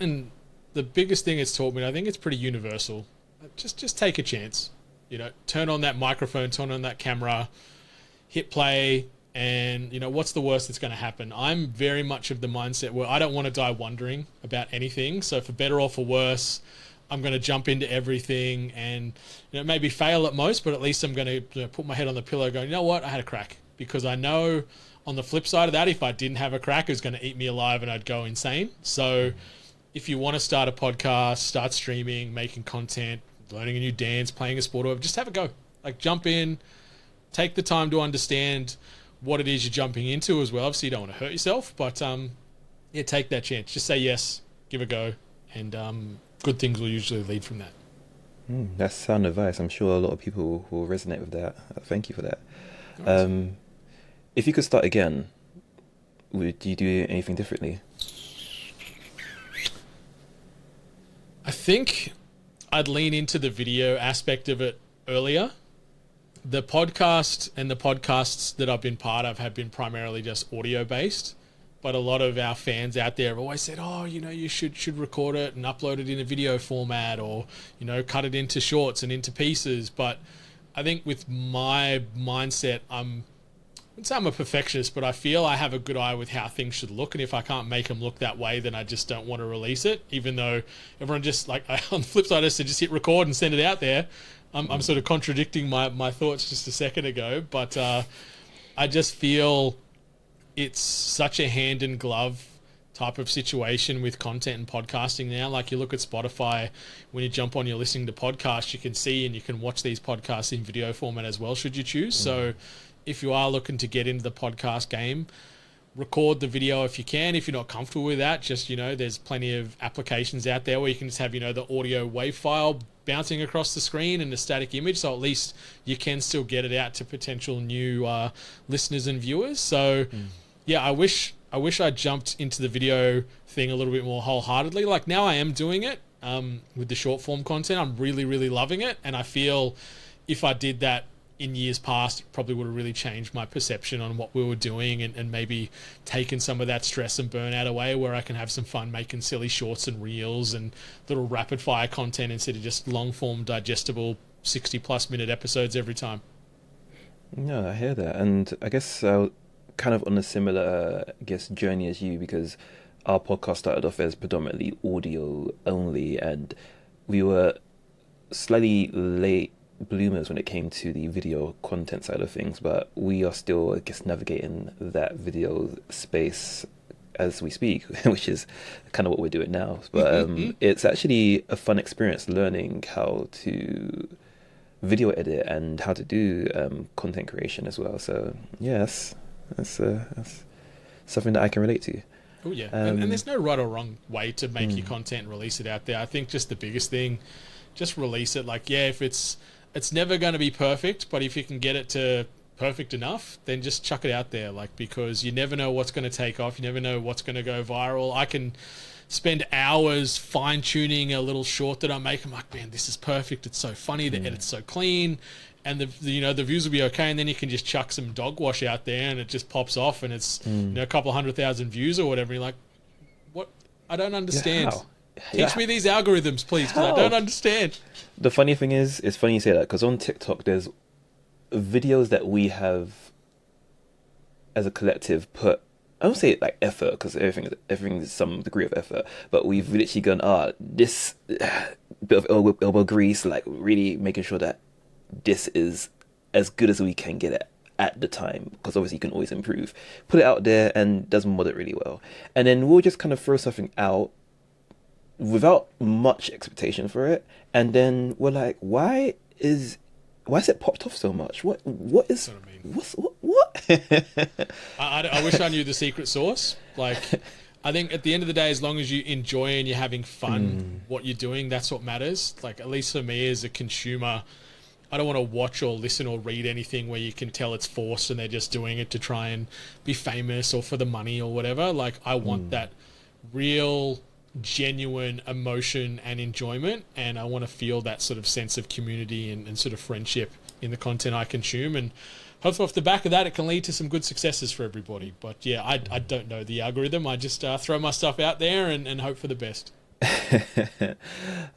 and the biggest thing it's taught me, I think it's pretty universal. Just take a chance. turn on that microphone, turn on that camera, hit play, and what's the worst that's going to happen? I'm very much of the mindset where I don't want to die wondering about anything. So for better or for worse, I'm going to jump into everything and maybe fail at most, but at least I'm going to put my head on the pillow going, you know what, I had a crack. Because I know on the flip side of that, if I didn't have a crack, it was going to eat me alive and I'd go insane. So if you want to start a podcast, start streaming, making content, learning a new dance, playing a sport, or just have a go. Like, jump in, take the time to understand what it is you're jumping into as well. Obviously, you don't want to hurt yourself, but take that chance. Just say yes, give a go, and good things will usually lead from that. That's sound advice. I'm sure a lot of people will resonate with that. Thank you for that. Nice. If you could start again, would you do anything differently? I think I'd lean into the video aspect of it earlier. The podcast and the podcasts that I've been part of have been primarily just audio based, but a lot of our fans out there have always said, you should record it and upload it in a video format, or cut it into shorts and into pieces. But I think with my mindset, I wouldn't say I'm a perfectionist, but I feel I have a good eye with how things should look, and if I can't make them look that way, then I just don't want to release it, even though everyone just, on the flip side, I said just hit record and send it out there. I'm sort of contradicting my thoughts just a second ago, but I just feel it's such a hand in glove type of situation with content and podcasting now. Like, you look at Spotify, when you jump on, you're listening to podcasts, you can see and you can watch these podcasts in video format as well, should you choose. So if you are looking to get into the podcast game, record the video if you can. If you're not comfortable with that, just, there's plenty of applications out there where you can just have, the audio WAV file bouncing across the screen and a static image, so at least you can still get it out to potential new listeners and viewers. So I wish I jumped into the video thing a little bit more wholeheartedly. Like, now I am doing it with the short form content. I'm really, really loving it, and I feel if I did that in years past, it probably would have really changed my perception on what we were doing, and maybe taken some of that stress and burnout away, where I can have some fun making silly shorts and reels and little rapid fire content instead of just long form digestible 60 plus minute episodes every time. No, I hear that. And I guess kind of on a similar journey as you, because our podcast started off as predominantly audio only, and we were slightly late bloomers when it came to the video content side of things, but we are still, I guess, navigating that video space as we speak, which is kind of what we're doing now. But it's actually a fun experience learning how to video edit and how to do content creation as well. So yes, that's something that I can relate to. Oh yeah, and there's no right or wrong way to make your content and release it out there. I think just the biggest thing, just release it. Like, if it's never going to be perfect, but if you can get it to perfect enough, then just chuck it out there. Like, because you never know what's going to take off. You never know what's going to go viral. I can spend hours fine-tuning a little short that I make. I'm like, man, this is perfect. It's so funny. The edit's so clean. And the views will be okay. And then you can just chuck some dog wash out there and it just pops off and it's a couple 100,000 views or whatever. And you're like, what? I don't understand. Teach me these algorithms, please, because I don't understand. The funny thing is, it's funny you say that, because on TikTok there's videos that we have as a collective put, I don't say like effort, because everything is some degree of effort, but we've literally gone, this bit of elbow grease, like really making sure that this is as good as we can get it at the time, because obviously you can always improve. Put it out there and does mod it really well. And then we'll just kind of throw something out without much expectation for it, and then we're like, why is it popped off so much? What is what? I wish I knew the secret sauce. Like, I think at the end of the day, as long as you enjoy and you're having fun what you're doing, that's what matters. Like, at least for me as a consumer, I don't want to watch or listen or read anything where you can tell it's forced and they're just doing it to try and be famous or for the money or whatever. Like, I want that real, genuine emotion and enjoyment, and I want to feel that sort of sense of community and sort of friendship in the content I consume, and hopefully off the back of that it can lead to some good successes for everybody. But yeah, I don't know the algorithm. I just throw my stuff out there and hope for the best.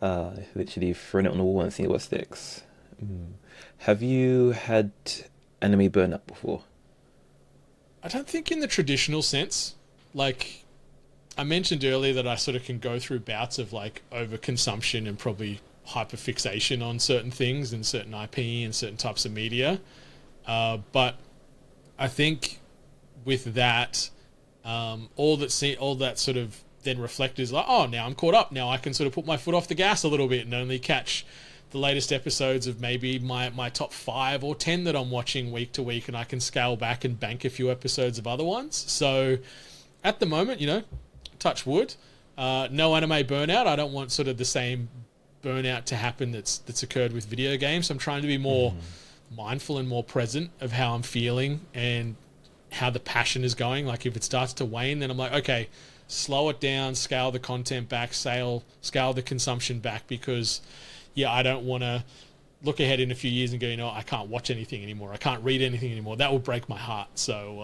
Literally throwing it on the wall and seeing what sticks. Have you had anime burnout before? I don't think in the traditional sense. Like, I mentioned earlier that I sort of can go through bouts of like overconsumption and probably hyperfixation on certain things and certain IP and certain types of media. But I think with that, all that sort of then reflected is like, oh, now I'm caught up. Now I can sort of put my foot off the gas a little bit and only catch the latest episodes of maybe my top 5 or 10 that I'm watching week to week, and I can scale back and bank a few episodes of other ones. So at the moment, touch wood, no anime burnout. I don't want sort of the same burnout to happen that's occurred with video games. I'm trying to be more mindful and more present of how I'm feeling and how the passion is going. Like if it starts to wane, then I'm like, okay, slow it down, scale the content back, scale the consumption back, because I don't want to look ahead in a few years and go, I can't watch anything anymore. I can't read anything anymore. That would break my heart. So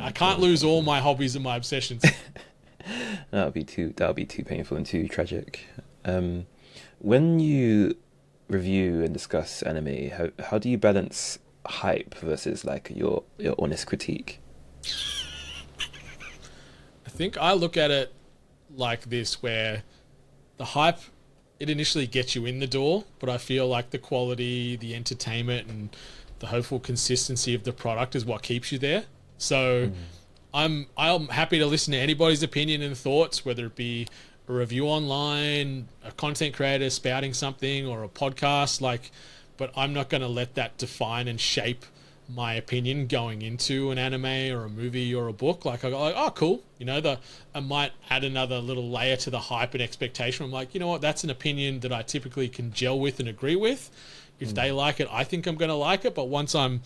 I can't lose all my hobbies and my obsessions. That would be too painful and too tragic. When you review and discuss anime, how do you balance hype versus like your honest critique? I think I look at it like this, where the hype, it initially gets you in the door, but I feel like the quality, the entertainment, and the hopeful consistency of the product is what keeps you there. So I'm happy to listen to anybody's opinion and thoughts, whether it be a review online, a content creator spouting something, or a podcast. But I'm not going to let that define and shape my opinion going into an anime or a movie or a book. Like I go, oh, cool. I might add another little layer to the hype and expectation. I'm like, you know what? That's an opinion that I typically can gel with and agree with. If they like it, I think I'm going to like it. But once I'm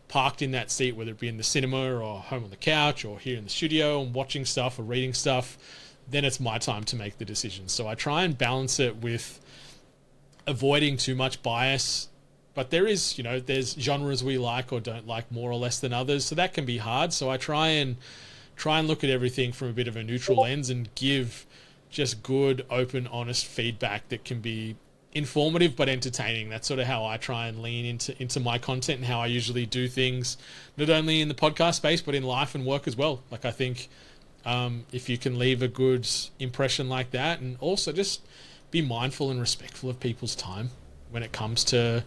parked in that seat, whether it be in the cinema or home on the couch or here in the studio and watching stuff or reading stuff, then it's my time to make the decision. So I try and balance it with avoiding too much bias. But there's genres we like or don't like more or less than others, so that can be hard. So I try and look at everything from a bit of a neutral lens and give just good, open, honest feedback that can be informative but entertaining. That's sort of how I try and lean into my content and how I usually do things, not only in the podcast space but in life and work as well. Like I think if you can leave a good impression like that, and also just be mindful and respectful of people's time when it comes to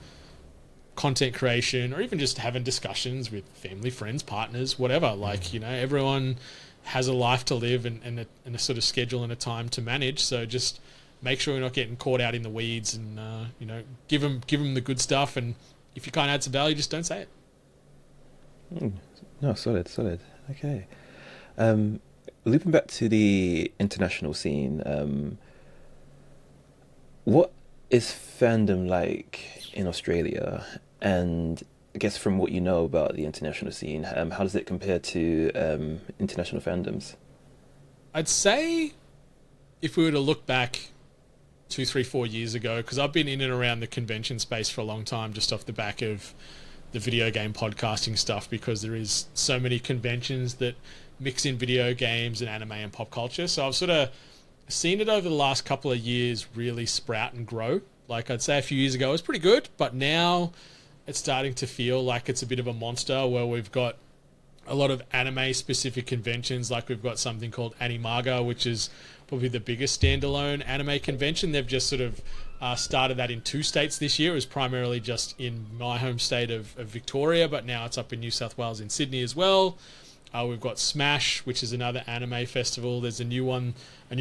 content creation, or even just having discussions with family, friends, partners, whatever. Like, everyone has a life to live and a sort of schedule and a time to manage. So just make sure you're not getting caught out in the weeds, and give them the good stuff. And if you can't add some value, just don't say it. No, solid. Okay. Looping back to the international scene, what is fandom like in Australia? And I guess from what you know about the international scene, how does it compare to international fandoms? I'd say if we were to look back 2, 3, 4 years ago, because I've been in and around the convention space for a long time, just off the back of the video game podcasting stuff, because there is so many conventions that mix in video games and anime and pop culture. So I've sort of seen it over the last couple of years really sprout and grow. Like I'd say a few years ago it was pretty good, but now it's starting to feel like it's a bit of a monster, where we've got a lot of anime specific conventions. Like we've got something called Manga, which is probably the biggest standalone anime convention. They've just sort of started that in 2 states this year. It was primarily just in my home state of Victoria, but now it's up in New South Wales, in Sydney as well. We've got Smash, which is another anime festival. There's a new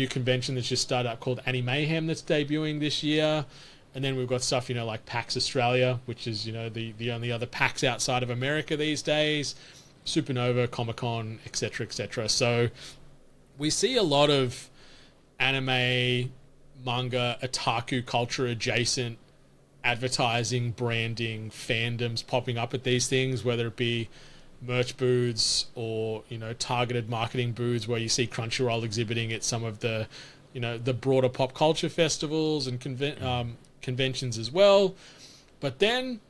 convention that's just started up called Mayhem that's debuting this year. And then we've got stuff, like PAX Australia, which is, the only other PAX outside of America these days, Supernova, Comic-Con, etc., etc. So we see a lot of anime, manga, otaku culture adjacent advertising, branding, fandoms popping up at these things, whether it be merch booths or, targeted marketing booths where you see Crunchyroll exhibiting at some of the, the broader pop culture festivals and conventions as well. But then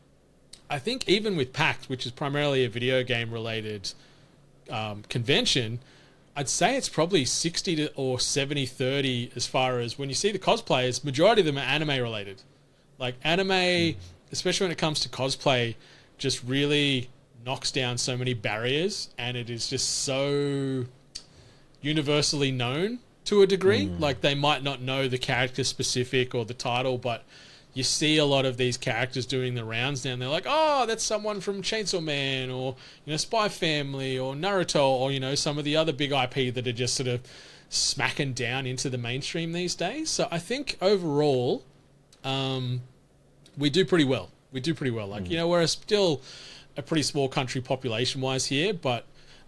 I think even with PAX, which is primarily a video game related convention, I'd say it's probably 60 or 70-30 as far as when you see the cosplayers, majority of them are anime related. Like anime especially when it comes to cosplay, just really knocks down so many barriers, and it is just so universally known to a degree. Like, they might not know the character specific or the title, but you see a lot of these characters doing the rounds now, and they're like, oh, that's someone from Chainsaw Man, or, you know, Spy Family, or Naruto, or, you know, some of the other big IP that are just sort of smacking down into the mainstream these days. So I think overall, we do pretty well. Like, you know, we're still a pretty small country population-wise here, but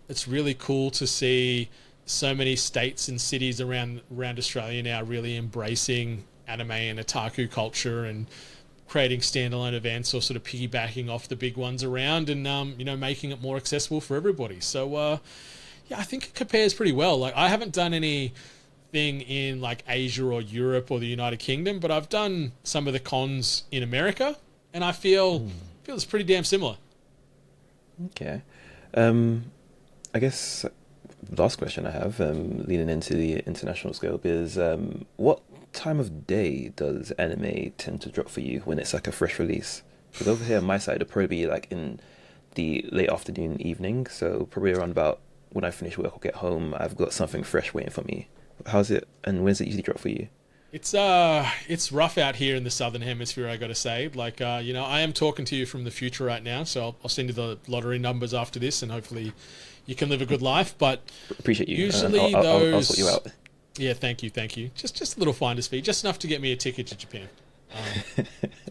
it's really cool to see so many states and cities around Australia now really embracing anime and otaku culture and creating standalone events, or sort of piggybacking off the big ones around, and you know, making it more accessible for everybody. So yeah, I think it compares pretty well. Like, I haven't done anything in like Asia or Europe or the United Kingdom, but I've done some of the cons in America, and I feel it's pretty damn similar. Okay. I guess the last question I have, leading into the international scope, is what time of day does anime tend to drop for you when it's like a fresh release? Because over here on my side, it'll probably be like in the late afternoon, evening. So probably around about when I finish work or get home, I've got something fresh waiting for me. How's it, and when's it usually drop for you? It's rough out here in the southern hemisphere, I gotta say. Like, you know, I am talking to you from the future right now, so I'll send you the lottery numbers after this, and hopefully you can live a good life. But appreciate you. Usually I'll sort you out. Yeah, thank you. Just a little finder's fee, just enough to get me a ticket to Japan.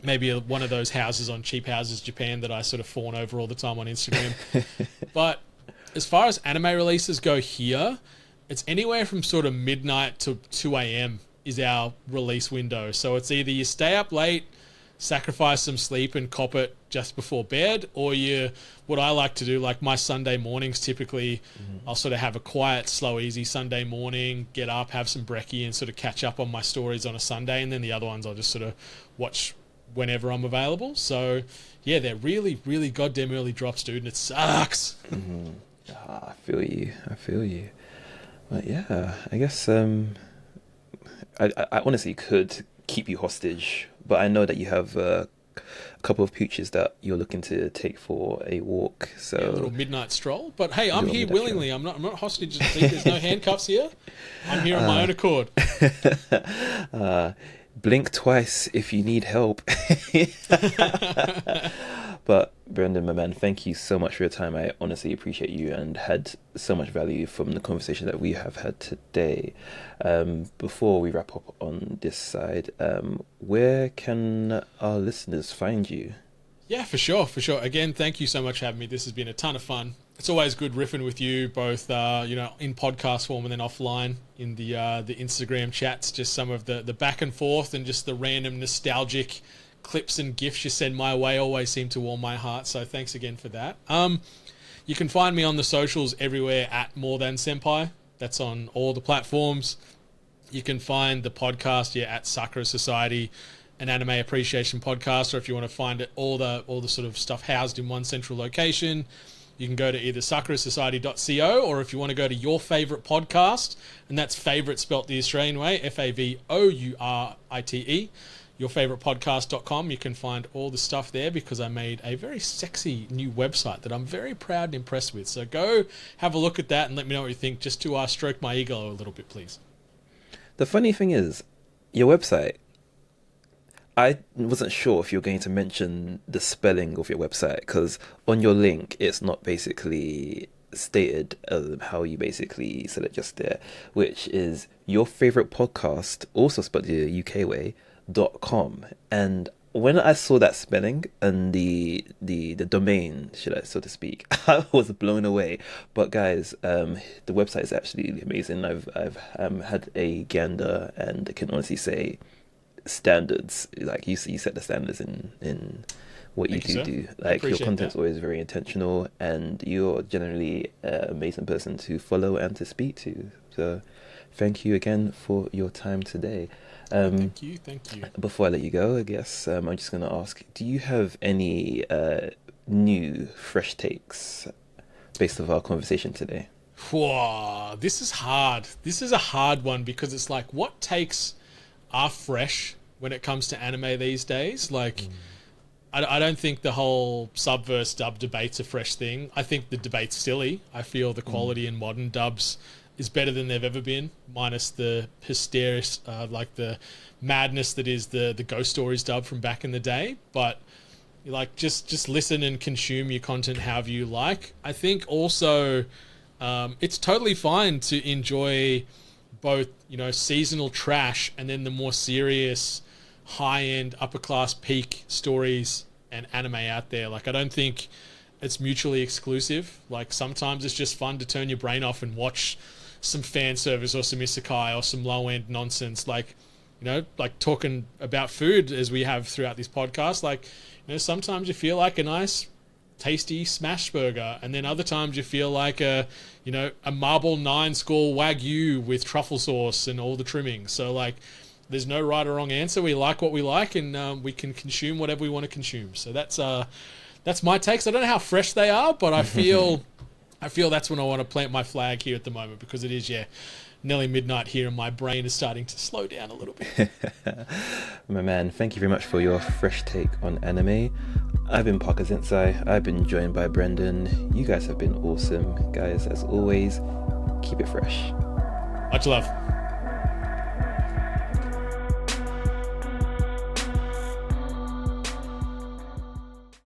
Maybe one of those houses on Cheap Houses Japan that I sort of fawn over all the time on Instagram. But as far as anime releases go here, it's anywhere from sort of midnight to 2 a.m. is our release window. So it's either you stay up late, sacrifice some sleep and cop it just before bed, or what I like to do, like my Sunday mornings typically, I'll sort of have a quiet, slow, easy Sunday morning, get up, have some brekkie, and sort of catch up on my stories on a Sunday, and then the other ones I'll just sort of watch whenever I'm available. So yeah, they're really, really goddamn early drops, dude, and it sucks. I feel you. But yeah, I guess I honestly could keep you hostage, but I know that you have a couple of pooches that you're looking to take for a walk. So yeah, a little midnight stroll. But hey, I'm here willingly. I'm not hostage. There's no handcuffs here. I'm here on my own accord. Blink twice if you need help. But Brendan, my man, thank you so much for your time. I honestly appreciate you and had so much value from the conversation that we have had today. Before we wrap up on this side, where can our listeners find you? Yeah, for sure. Again, thank you so much for having me. This has been a ton of fun. It's always good riffing with you, both you know, in podcast form and then offline in the Instagram chats. Just some of the back and forth and just the random nostalgic clips and gifs you send my way always seem to warm my heart. So thanks again for that. You can find me on the socials everywhere at More Than Senpai. That's on all the platforms. You can find the podcast at Sakura Society, an anime appreciation podcast, or if you want to find it all the sort of stuff housed in one central location, you can go to either sakurasociety.co, or if you want to go to your favorite podcast, and that's favorite spelt the Australian way, FAVOURITE, yourfavoritepodcast.com. You can find all the stuff there because I made a very sexy new website that I'm very proud and impressed with. So go have a look at that and let me know what you think, just to stroke my ego a little bit, please. The funny thing is, your website, I wasn't sure if you were going to mention the spelling of your website, because on your link it's not basically stated how you basically said it just there, which is your favorite podcast, also spelled the UK way, .com. And when I saw that spelling and the domain, so to speak, I was blown away. But guys, the website is absolutely amazing. I've had a gander, and I can honestly say, standards, like you set the standards in what you do. Like, your content's always very intentional, and you're generally an amazing person to follow and to speak to. So thank you again for your time today. Thank you. Before I let you go, I guess I'm just going to ask, do you have any new fresh takes based on our conversation today? Whoa, this is hard. This is a hard one, because it's like, what takes are fresh when it comes to anime these days? Like, I don't think the whole sub versus dub debate's a fresh thing. I think the debate's silly. I feel the quality in modern dubs is better than they've ever been, minus the hysteria, like the madness that is the Ghost Stories dub from back in the day. But like, just listen and consume your content however you like. I think also it's totally fine to enjoy both, you know, seasonal trash and then the more serious, high-end, upper-class peak stories and anime out there. Like, I don't think it's mutually exclusive. Like, sometimes it's just fun to turn your brain off and watch some fan service or some isekai or some low-end nonsense. Like, you know, like talking about food as we have throughout this podcast. Like, you know, sometimes you feel like a nice, tasty smash burger, and then other times you feel like a Marble 9 Skull Wagyu with truffle sauce and all the trimmings. So, like, there's no right or wrong answer. We like what we like, and we can consume whatever we want to consume. So that's my takes. I don't know how fresh they are, but I feel that's when I want to plant my flag here at the moment, because it is, nearly midnight here, and my brain is starting to slow down a little bit. My man, thank you very much for your fresh take on anime. I've been Parker Zensai. I've been joined by Brendan. You guys have been awesome. Guys, as always, keep it fresh. Much love.